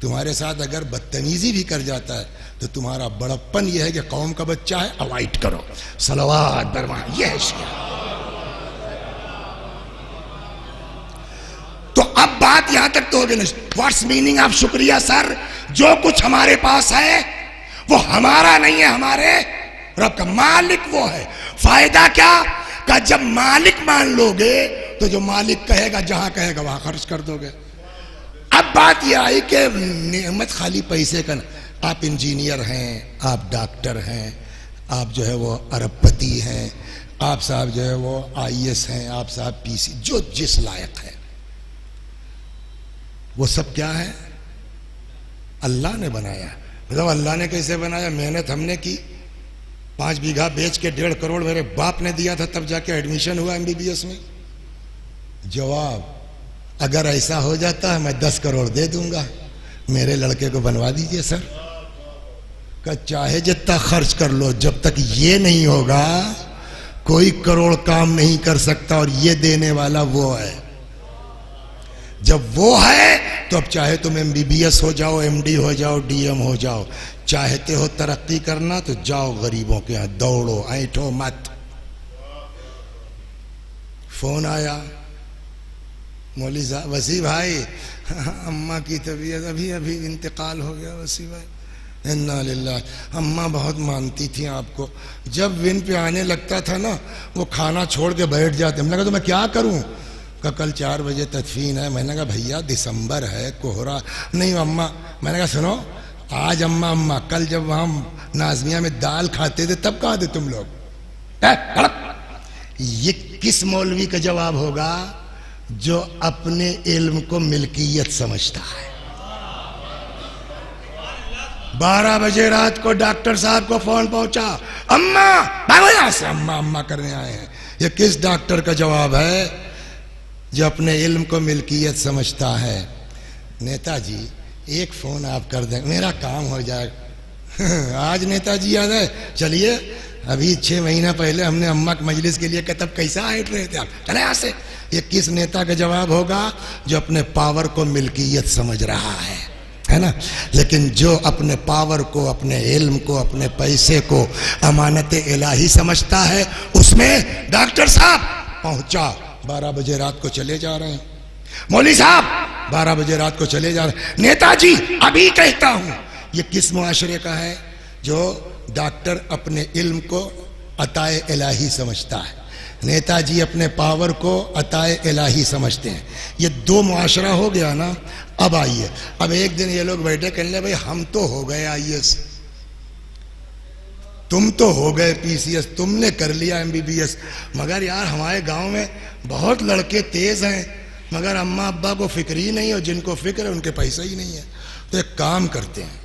तुम्हारे साथ अगर बदतमीजी भी कर जाता है तो तुम्हारा बड़प्पन यह है कि कौम का बच्चा है, अवॉइड करो। सलवात बरमा, यह है शिया। तो अब बात यहां तक तो हो गई ना, व्हाट्स मीनिंग ऑफ शुक्रिया सर? जो कुछ हमारे पास है वो हमारा नहीं है, हमारे रब का। मालिक वो है, फायदा क्या का जब मालिक मान लोगे तो जो मालिक कहेगा, जहां कहेगा वहां खर्च कर दोगे। अब बात यह आई कि नेमत खाली पैसे का, आप इंजीनियर हैं, आप डॉक्टर हैं, आप जो है वो अरबपति हैं, आप साहब जो है वो IAS हैं, आप साहब PC, जो जिस लायक है, वो सब क्या है? अल्लाह ने बनाया। मतलब अल्लाह ने कैसे बनाया? मेहनत हमने की, 5 बीघा बेच के 1.5 करोड़ मेरे बाप ने दिया था, तब जाके एडमिशन हुआ MBBS में। जवाब, अगर ऐसा हो जाता है मैं 10 करोड़ दे दूंगा, मेरे लड़के को बनवा दीजिए सर। का चाहे जितना खर्च कर लो, जब तक ये नहीं होगा कोई करोड़ काम नहीं कर सकता, और ये देने वाला वो है। जब वो है तो अब चाहे तुम MBBS हो जाओ, MD हो जाओ, DM हो जाओ, चाहते हो तरक्की करना तो जाओ गरीबों के यहां दौड़ो, ऐठो मत। फोन आया, मौली साहब, वसी भाई अम्मा की तबीयत अभी अभी इंतकाल हो गया। वसी भाई इन्ना लिल्लाह। अम्मा बहुत मानती थी आपको, जब विन पे आने लगता था ना वो खाना छोड़ के बैठ जाते। हमने कहा तो मैं क्या करूं? का कल 4 बजे तदफीन है। मैंने कहा भैया दिसंबर है, कोहरा नहीं। अम्मा, मैंने कहा सुनो, आज अम्मा कल जब हम नाजमिया में दाल खाते थे तब कहाँ थे तुम लोग? ये किस मौलवी का जवाब होगा जो अपने इल्म को मिल्कियत समझता है। 12 बजे रात को डॉक्टर साहब को फोन पहुंचा, अम्मा भागो यहां से, अम्मा अम्मा करने आए हैं। ये किस डॉक्टर का जवाब है जो अपने इल्म को मिल्कियत समझता है। नेताजी एक फोन आप कर दें, मेरा काम हो जाएगा। आज नेताजी याद है, चलिए अभी 6 महीना पहले हमने अम्मा की मजलिस के लिए तब कैसा हट रहे थे आप, चले यहाँ से। ये किस नेता का जवाब होगा जो अपने पावर को मिल्कियत समझ रहा है ना। लेकिन जो अपने पावर को, अपने इल्म को, अपने पैसे को अमानत इलाही समझता है, उसमें डॉक्टर साहब पहुंचा 12 बजे रात को चले जा रहे हैं, मौलवी साहब 12 बजे रात को चले जा रहे हैं, नेताजी अभी कहता हूं। ये किस मुआशरे का है जो डॉक्टर अपने इल्म को अताए इलाही समझता है, नेताजी अपने पावर को अताए इलाही समझते हैं। ये 2 मुआशरा हो गया ना। अब आइए, अब एक दिन ये लोग बैठे कहने लगे, भाई हम तो हो गए IAS, तुम तो हो गए PCS, तुमने कर लिया MBBS, मगर यार हमारे गांव में बहुत लड़के तेज हैं, मगर अम्मा अब्बा को फिक्र ही नहीं, और जिनको फिक्र है उनके पैसा ही नहीं है। तो एक काम करते हैं,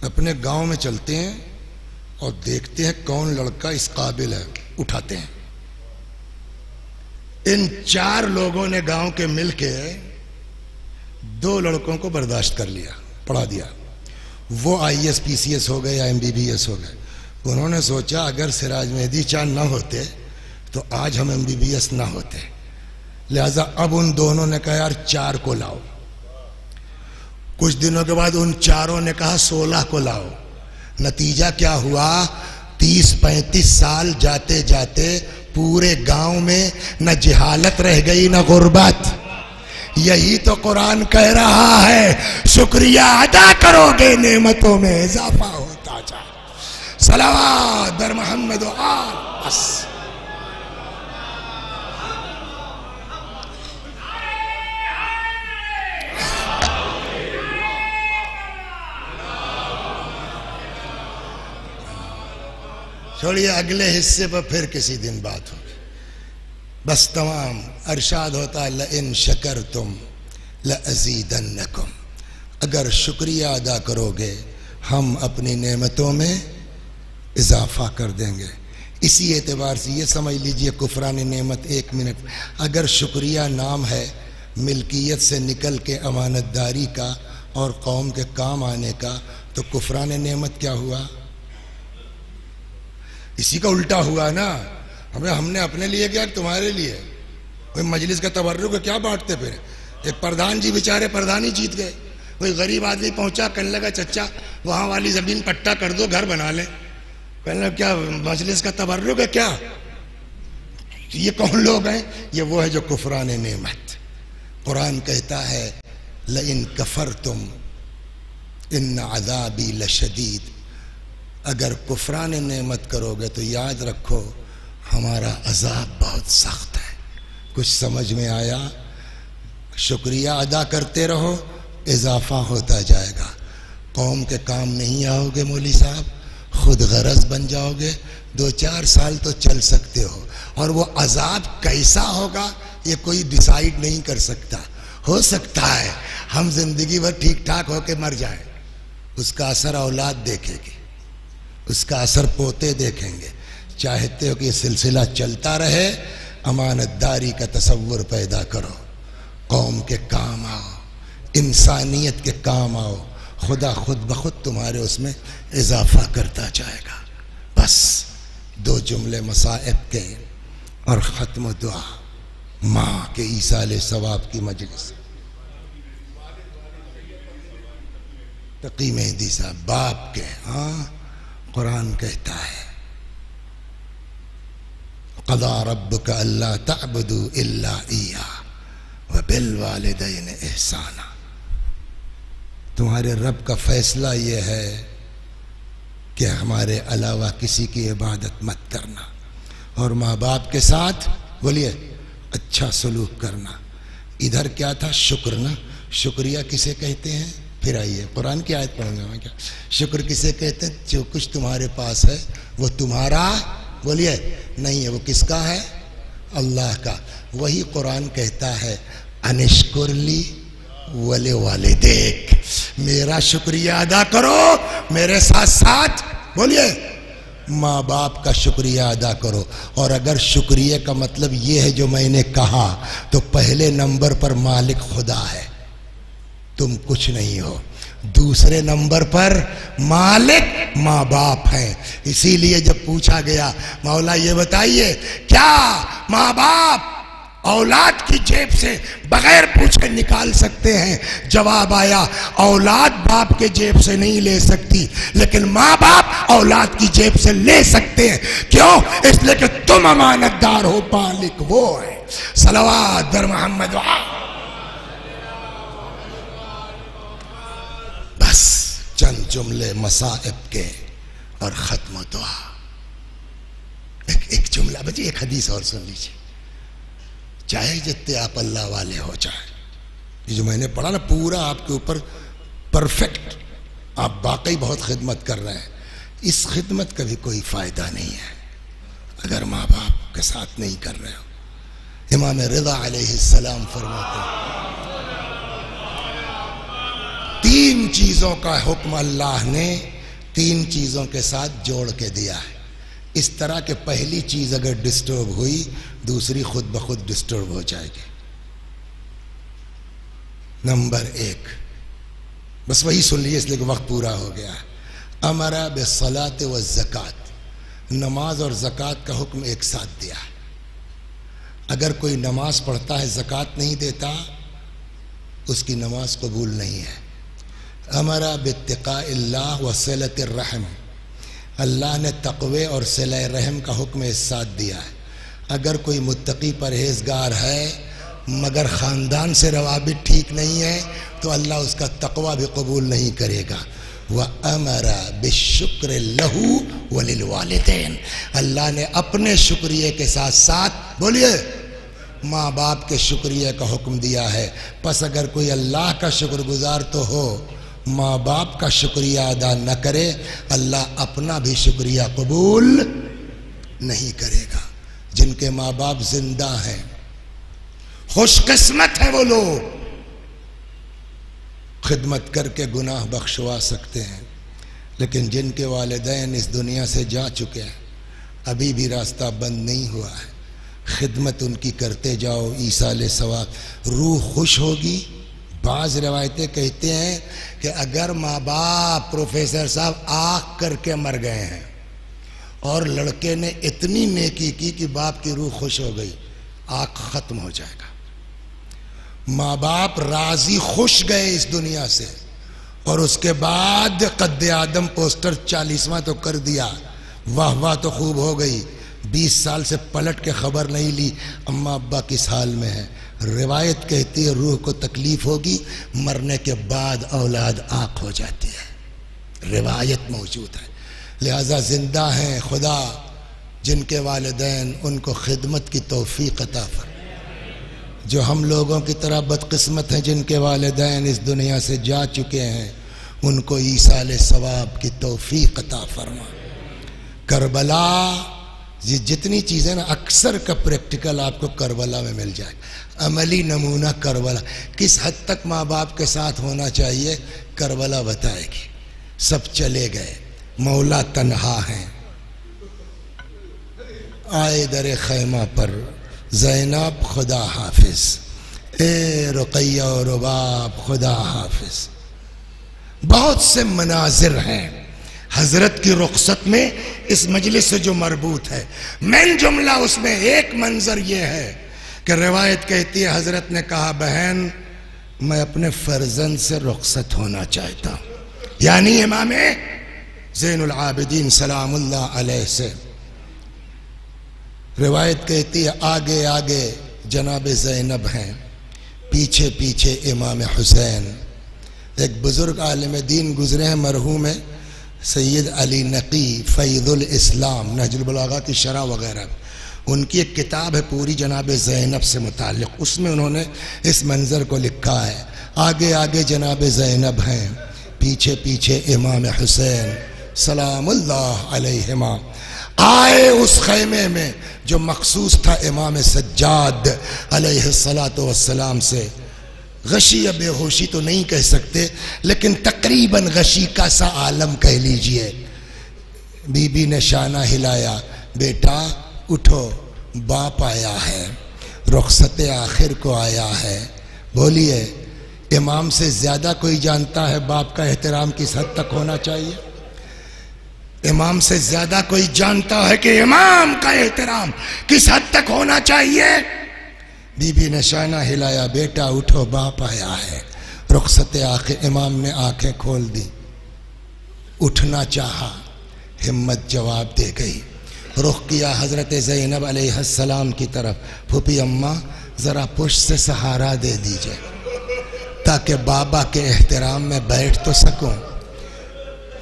अपने गांव में चलते हैं और देखते हैं कौन लड़का इस काबिल है, उठाते हैं। इन 4 लोगों ने गांव के मिलके 2 लड़कों को बर्दाश्त कर लिया, पढ़ा दिया। वो IAS PCS हो गए या MBBS हो गए। उन्होंने सोचा अगर सिराज मेहदी चांद ना होते तो आज हम MBBS ना होते, लिहाजा अब उन दोनों ने कहा यार 4 को लाओ। कुछ दिनों के बाद उन 4 ने कहा 16 को लाओ। नतीजा क्या हुआ, 30-35 साल जाते जाते पूरे गांव में न जिहालत रह गई न गुर्बत। यही तो कुरान कह रहा है, शुक्रिया अदा करोगे नेमतों में इजाफा होता जाए। सलावत बर मोहम्मद व आल। बस छोड़िए, अगले हिस्से पर फिर किसी दिन बात होगी। बस तमाम अरशाद होता है, लइन शकरतुम लअज़ीदन्नकुम, अगर शुक्रिया अदा करोगे हम अपनी नेमतों में इजाफा कर देंगे। इसी एतबार से ये समझ लीजिए कुफरान नेमत, 1 मिनट, अगर शुक्रिया नाम है मिल्कियत से निकल के अमानतदारी का और कौम के काम आने का, तो कुफरान नेमत क्या हुआ? इसी का उल्टा हुआ ना। हमने अपने लिए क्या, तुम्हारे लिए। कोई मजलिस का तबर्रुक है, क्या बांटते फिर। एक प्रधान जी बेचारे प्रधानी जीत गए, कोई गरीब आदमी पहुंचा, कहने लगा चचा वहां वाली जमीन पट्टा कर दो, घर बना ले। कहने लगा क्या मजलिस का तबर्रुक है क्या? ये कौन लोग हैं? ये वो है जो कुफरान नेमत। कुरान कहता है लइन कफरतुम इन अज़ाबी लशदीद, अगर कुफरान नेमत करोगे तो याद रखो हमारा अजाब बहुत सख्त है। कुछ समझ में आया? शुक्रिया अदा करते रहो, इजाफा होता जाएगा। कौम के काम नहीं आओगे मौली साहब, खुद गरज बन जाओगे। 2-4 साल तो चल सकते हो, और वो अजाब कैसा होगा ये कोई डिसाइड नहीं कर सकता। हो सकता है हम जिंदगी भर ठीक ठाक होके मर जाए, उसका असर औलाद देखेगी, उसका असर पोते देखेंगे। चाहते हो कि ये सिलसिला चलता रहे, अमानतदारी का तसव्वुर पैदा करो, कौम के काम आओ, इंसानियत के काम आओ, खुदा खुद ब खुद तुम्हारे उसमें इजाफा करता जाएगा। बस 2 जुमले मसाइब के और ख़त्म दुआ। माँ के ईसाले सवाब की मजलिस, तकी मेहदी साहब बाप के। हाँ, कुरान कहता है क़ज़ा रब्बुका अल्ला तअबुदू इल्ला इय्याहु व बिल वालिदैन इहसाना, तुम्हारे रब का फैसला ये है कि हमारे अलावा किसी की इबादत मत करना, और माँ बाप के साथ बोलिए अच्छा सलूक करना। इधर क्या था? शुक्र ना। शुक्रिया किसे कहते हैं? फिर आइए कुरान की आयत पढ़ूंगा मैं। क्या शुक्र किसे कहते हैं? जो कुछ तुम्हारे पास है वो तुम्हारा बोलिए नहीं है, वो किसका है? अल्लाह का। वही कुरान कहता है अनिश्कुरली वले वाले देख, मेरा शुक्रिया अदा करो, मेरे साथ साथ बोलिए माँ बाप का शुक्रिया अदा करो। और अगर शुक्रिया का मतलब ये है जो मैंने कहा, तो पहले नंबर पर मालिक खुदा है, तुम कुछ नहीं हो। दूसरे नंबर पर मालिक माँ बाप है। इसीलिए जब पूछा गया मौला ये बताइए क्या माँ बाप औलाद की जेब से बगैर पूछे निकाल सकते हैं? जवाब आया औलाद बाप के जेब से नहीं ले सकती, लेकिन माँ बाप औलाद की जेब से ले सकते हैं। क्यों? इसलिए कि तुम अमानतदार हो, मालिक वो है। सलवात दर मोहम्मद। बस चंद जुमले मसाइब के और खत्म दुआ। एक जुमला बची, एक हदीस और सुन लीजिए। चाहे जितने आप अल्लाह वाले हो, चाहे ये जो मैंने पढ़ा ना पूरा आपके ऊपर परफेक्ट, आप वाकई बहुत खिदमत कर रहे हैं। इस खिदमत का भी कोई फायदा नहीं है अगर माँ बाप के साथ नहीं कर रहे हो। इमाम रिज़ा अलैहिस्सलाम फरमाते हैं 3 चीजों का हुक्म अल्लाह ने 3 चीजों के साथ जोड़ के दिया है। इस तरह के पहली चीज अगर डिस्टर्ब हुई, दूसरी खुद ब खुद डिस्टर्ब हो जाएगी। नंबर 1, बस वही सुन लीजिए इसलिए कि वक्त पूरा हो गया। अमरा बिस्सलात व ज़कात, नमाज और ज़कात का हुक्म एक साथ दिया है। अगर कोई नमाज पढ़ता है ज़कात नहीं देता, उसकी नमाज कबूल नहीं है। अमरा बित्तिक़ाइल्लाह व सिलतिर रहम, अल्लाह ने तक़वे और सिले रहम का हुक्म इस साथ दिया है। अगर कोई मुत्तकी परहेजगार है मगर ख़ानदान से रवाबित ठीक नहीं है, तो अल्लाह उसका तक़वा भी कबूल नहीं करेगा। व अमरा बिश्शुक्र लहू वलिल वालिदैन, अल्लाह ने अपने शुक्रिया के साथ साथ बोलिए माँ बाप के शुक्रिया का हुक्म दिया है। बस अगर कोई अल्लाह का शुक्रगुजार तो हो, माँ बाप का शुक्रिया अदा न करे, अल्लाह अपना भी शुक्रिया कबूल नहीं करेगा। जिनके माँ बाप जिंदा हैं खुशकिस्मत है वो लोग, खिदमत करके गुनाह बख्शवा सकते हैं। लेकिन जिनके वालिदैन इस दुनिया से जा चुके हैं, अभी भी रास्ता बंद नहीं हुआ है, खिदमत उनकी करते जाओ, ईसाले सवाब, रूह खुश होगी। बाज़ रवायतें कहते हैं कि अगर माँ बाप प्रोफेसर साहब आँख करके मर गए हैं और लड़के ने इतनी नेकी की कि बाप की रूह खुश हो गई, आँख खत्म हो जाएगा। माँ बाप राजी खुश गए इस दुनिया से, और उसके बाद कद्दे आदम पोस्टर 40वां तो कर दिया, वाह वाह तो खूब हो गई। 20 साल से पलट के खबर नहीं ली अम्मा अब्बा किस हाल में है। रिवायत कहती है रूह को तकलीफ होगी, मरने के बाद औलाद आँख हो जाती है, रिवायत मौजूद है। लिहाजा जिंदा हैं खुदा जिनके वालिदैन, उनको खिदमत की तौफीक अता फरमा। जो हम लोगों की तरह बदकिस्मत हैं जिनके वालिदैन इस दुनिया से जा चुके हैं, उनको ईसाले सवाब की तौफीक अता फरमा। करबला, ये जितनी चीज़ें ना अक्सर का प्रैक्टिकल आपको करबला में मिल जाए। अमली नमूना करबला किस हद तक माँ बाप के साथ होना चाहिए, करबला बताएगी। सब चले गए, मौला तन्हा हैं। आए दर खैमा पर ज़ैनब खुदा हाफिज, ए रुक़ैया और रुबाब खुदा हाफिज। बहुत से मनाजिर हैं हजरत की रुखसत में इस मजलिस से जो मरबूत है। मेन जुमला उसमें एक मंजर ये है कि रिवायत कहती है हजरत ने कहा, बहन मैं अपने फर्जंद से रुखसत होना चाहता हूँ, यानी इमाम ज़ैनुल आबिदीन सलामुल्लाह अलैह से। रिवायत कहती है आगे आगे जनाब ज़ैनब हैं, पीछे पीछे इमाम हुसैन। एक बुजुर्ग आलिम दीन गुजरे हैं मरहूम है सैयद अली नकी फ़ैज़ुल इस्लाम, नहजुल बलागा की शरह वगैरह, उनकी एक किताब है पूरी जनाब ज़ैनब से मुताल्लिक़, उसमें उन्होंने इस मंज़र को लिखा है। आगे आगे जनाब ज़ैनब हैं, पीछे पीछे इमाम हुसैन सलामुल्लाह अलैहिमा। आए उस खैमे में जो मखसूस था इमाम सज्जाद अलैहिस्सलातु वस्सलाम से। गशी या बेहोशी तो नहीं कह सकते, लेकिन तकरीबन गशी का सा आलम कह लीजिए। बीबी ने शाना हिलाया, बेटा उठो, बाप आया है, रुखसत आखिर को आया है। बोलिए, इमाम से ज्यादा कोई जानता है बाप का एहतराम किस हद तक होना चाहिए? इमाम से ज्यादा कोई जानता है कि इमाम का एहतराम किस हद तक होना चाहिए? बीबी ने शाना हिलाया, बेटा उठो, बाप आया है, रुखसत आखिर। इमाम ने आंखें खोल दी, उठना चाहा, हिम्मत जवाब दे गई। रुख किया हजरत ज़ैनब अलैहिस्सलाम की तरफ, फूफी अम्मा जरा पुश से सहारा दे दीजिए ताकि बाबा के एहतराम में बैठ तो सकूं।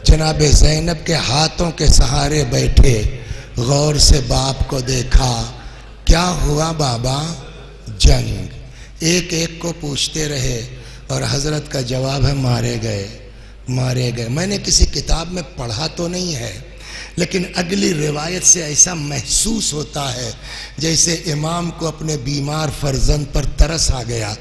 जनाब ज़ैनब के हाथों के सहारे बैठे, गौर से बाप को देखा। क्या हुआ बाबा? जंग। एक एक को पूछते रहे और हजरत का जवाब है, मारे गए, मारे गए। मैंने किसी किताब में पढ़ा तो नहीं है, लेकिन अगली रिवायत से ऐसा महसूस होता है जैसे इमाम को अपने बीमार फर्जंद पर तरस आ गया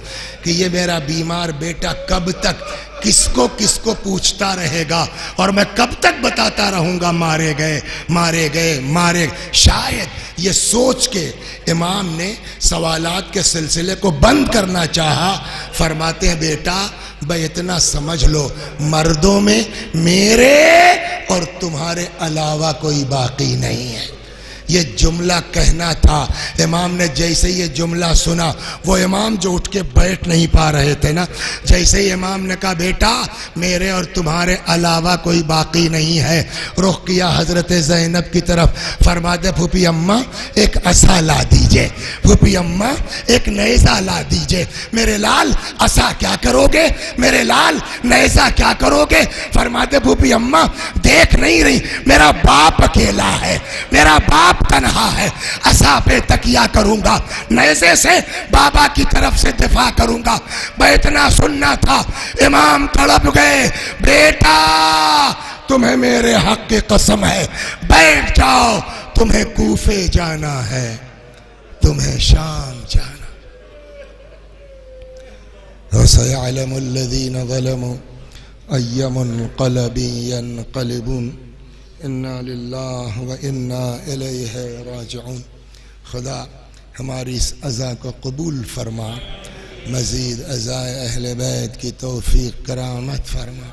कि ये मेरा बीमार बेटा कब तक किसको किसको पूछता रहेगा और मैं कब तक बताता रहूंगा मारे गए, मारे गए, मारे। शायद ये सोच के इमाम ने सवालात के सिलसिले को बंद करना चाहा। फरमाते हैं, बेटा भाई इतना समझ लो, मर्दों में मेरे और तुम्हारे अलावा कोई बाकी नहीं है। ये जुमला कहना था। इमाम ने जैसे ये जुमला सुना, वो इमाम जो उठ के बैठ नहीं पा रहे थे ना, जैसे ही इमाम ने कहा बेटा मेरे और तुम्हारे अलावा कोई बाकी नहीं है, रुख किया हजरत ज़ैनब की तरफ। फरमाते, फूफी अम्मा एक असा ला दीजिए, फूफी अम्मा एक नेज़ा ला दीजिए। मेरे लाल असा क्या करोगे, मेरे लाल नेज़ा क्या करोगे? फरमाते, फूफी अम्मा देख नहीं रही, मेरा बाप अकेला है, मेरा बाप तन्हा है, असा पे तकिया करूंगा, नेज़े से बाबा की तरफ से दिफा करूंगा। बैठना सुनना था। इमाम तड़प गए, बेटा तुम्हें मेरे हक की कसम है, बैठ जाओ, तुम्हें कूफे जाना है, तुम्हें शाम जाना। वसयअलमुल्लज़ीन ज़लमू अय्य मुनक़लबिन यनक़लिबून इन्ना लिल्लाहि व इन्ना इलैहि राजिऊन। खुदा हमारी इस अज़ा को कबूल फरमा, मज़ीद अज़ाए अहले बैत की तौफ़ीक़ करामत फरमा।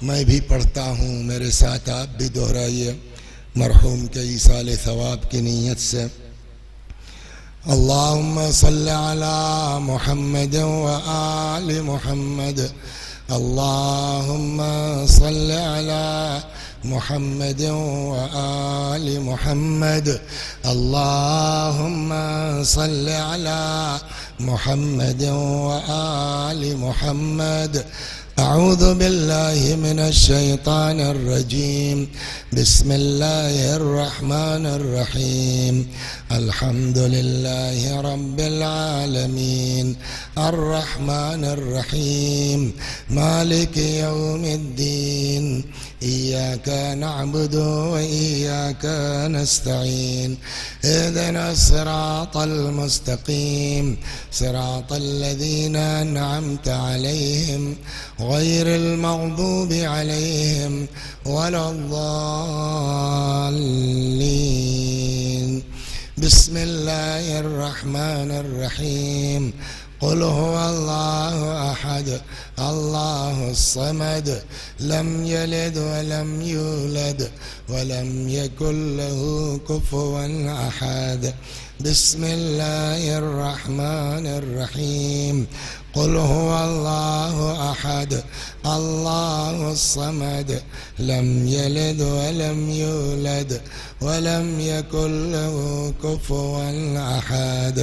मैं भी पढ़ता हूँ, मेरे साथ आप भी दोहराइए, मरहूम के ईसाल सवाब की नीयत से। अल्लाहुम्मा सल्लि अला मुहम्मद व आलि मुहम्मद, अल्लाहुम्मा सल्लि अला मुहम्मद व आलि मुहम्मद, अल्लाहुम्मा सल्लि अला मुहम्मद व आलि मुहम्मद। अऊज़ु बिल्लाहि मिनश शैतानिर रजीम, बिस्मिल्लाहिर रहमानिर रहीम। अल्हम्दुलिल्लाहि रब्बिल आलमीन, अर्रहमानिर रहीम, मालिकि यौमिद्दीन, इय्याका नअबुदु व इय्याका नस्तईन, इहदिनस सिरातल मुस्तकीम, सिरातल लज़ीना अनअमता अलैहिम गैरिल मग़दूबि अलैहिम वलद्दाल्लीन। बिस्मिल्लाहिर रहमानिर रहीम। क़ुल हुवल्लाहु अहद, अल्लाहुस समद, लम यलिद व लम यूलद व लम यकुल लहू कुफुवन अहद। बिस्मिल्लाहिर रहमानिर रहीम। क़ुल हुवल्लाहु अहद, अल्लाहुस समद, लम यलिद व लम यूलद व लम यकुल लहू कुफुवन अहद।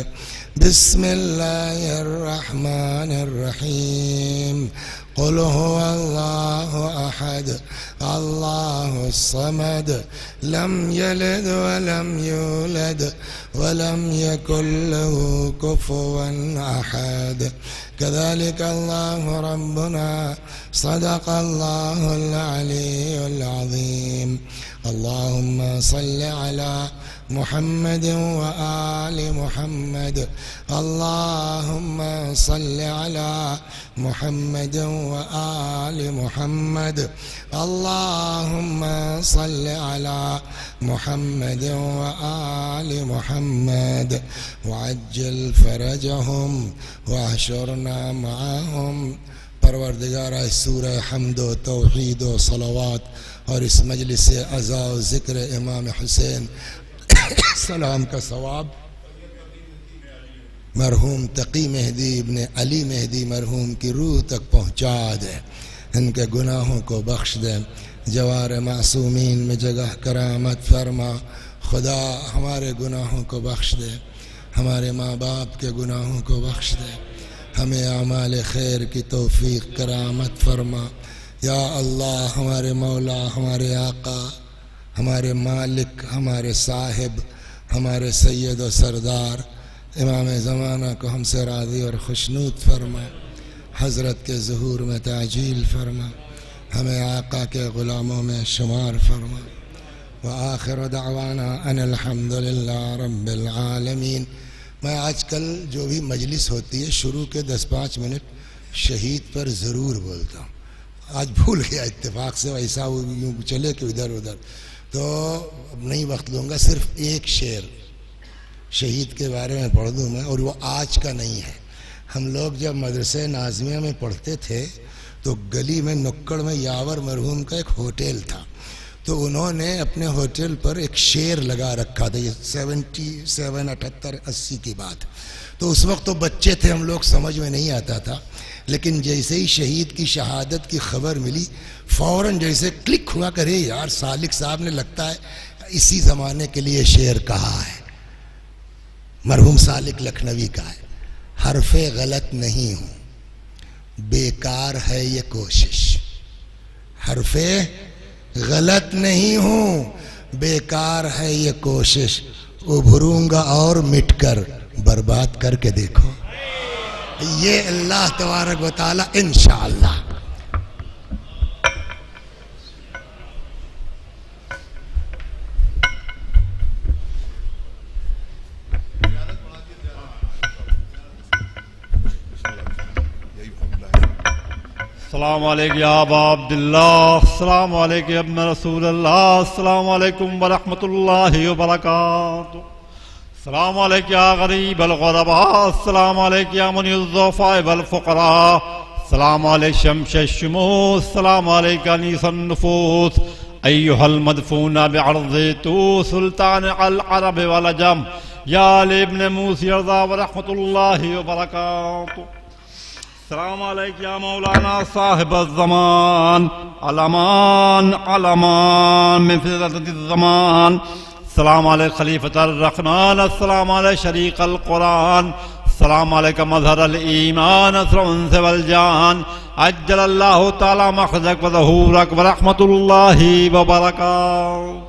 बिस्मिल्लाहिर रहमानिर रहीम। क़ुल हुवल्लाहु अहद, अल्लाहुस समद, लम यलिद व लम यूलद व लम यकुल लहू कुफुवन अहद। कज़ालिक अल्लाहु रब्बुना, सदक़ल्लाहुल अलीयुल अज़ीम। अल्लाहुम्मा सल्लि अला मुहम्मद व आलि मुहम्मद अल्लाहुम्मा सल्लि अला मुहम्मद व आलि मुहम्मद अल्लाहुम्मा सल्लि अला मुहम्मद व आलि मुहम्मद वअज्जिल फरजहुम वहशुरना मअहुम। परवरदिगारा सूरह हम्द व तौहीद व सलावत और इस मजलिस से अज़ा व ज़िक्र इमाम हुसैन सलाम का सवाब मरहूम तकी मेहदी इब्ने अली मेहदी मरहूम की रूह तक पहुँचा दे, इनके गुनाहों को बख्श दे, जवार मासूमीन में जगह करामत फरमा। खुदा हमारे गुनाहों को बख्श दे, हमारे माँ बाप के गुनाहों को बख्श दे, हमें आमाल खैर की तौफीक करामत फरमा। या अल्लाह हमारे मौला, हमारे आका, हमारे मालिक, हमारे साहिब, हमारे सैयद और सरदार इमाम ज़माना को हमसे राज़ी और खुशनूद फरमा। हज़रत के ज़ुहूर में ताजील फरमा, हमें आका के ग़ुलामों में शुमार फरमा। व आखिर दअवाना अनिल हम्दुलिल्लाह रब्बिल आलमीन। मैं आजकल जो भी मजलिस होती है शुरू के 10-5 मिनट शहीद पर ज़रूर बोलता हूँ। आज भूल गया इत्तेफाक से, वैसा यूँ चले कि इधर उधर, तो नहीं वक्त लूँगा। सिर्फ एक शेर शहीद के बारे में पढ़ दूँ मैं, और वो आज का नहीं है। हम लोग जब मदरसे नाज़मिया में पढ़ते थे तो गली में नुक्कड़ में यावर मरहूम का एक होटल था, तो उन्होंने अपने होटल पर एक शेर लगा रखा था। ये 77, 78, 80 की बात। तो उस वक्त तो बच्चे थे हम लोग, समझ में नहीं आता था, लेकिन जैसे ही शहीद की शहादत की खबर मिली फ़ौरन जैसे क्लिक हुआ, करे यार सालिक साहब ने लगता है इसी ज़माने के लिए शेर कहा है। मरहूम सालिक लखनवी का है, हरफ़े गलत नहीं हूँ, बेकार है ये कोशिश। हरफ़े गलत नहीं हूँ, बेकार है ये कोशिश, उभरूंगा और मिटकर बर्बाद करके देखो। ये अल्लाह तबारक व तआला इंशाअल्लाह। अस्सलामु अलैकुम या अबा अब्दुल्लाह, अस्सलामु अलैकुम या इब्न रसूलल्लाह, अस्सलामु अलैकुम व रहमतुल्लाहि व बरकातुहू, अस्सलामु अलैकुम या गरीबल गुरबा, अस्सलामु अलैकुम या मुनिल ज़ुफ़ा वल फ़ुक़रा, अस्सलामु अलैकुम शम्शुश शुमूस, अस्सलामु अलैकुम अनीसन नुफूस, अय्युहल मदफूना बिअर्ज़ि तू सुल्तान अल अरब वल अजम, या अली इब्न मूसी रज़ा व रहमतुल्लाहि व बरकातुहू। अस्सलामु अलैकुम या मौलाना साहिब ज़मान, अलमान अलमान मिन फ़िज़ातिज़ ज़मान, अस्सलामु अलैकुम खलीफ़तुर रहमान, अस्सलामु अलैकुम शरीक़ल कुरान, अस्सलामु अलैकुम मज़हरल ईमान असरुन वल जान, अज्जलल्लाहु तआला मख़ज़क व ज़हूरक व रहमतुल्लाहि व बरकातुहू।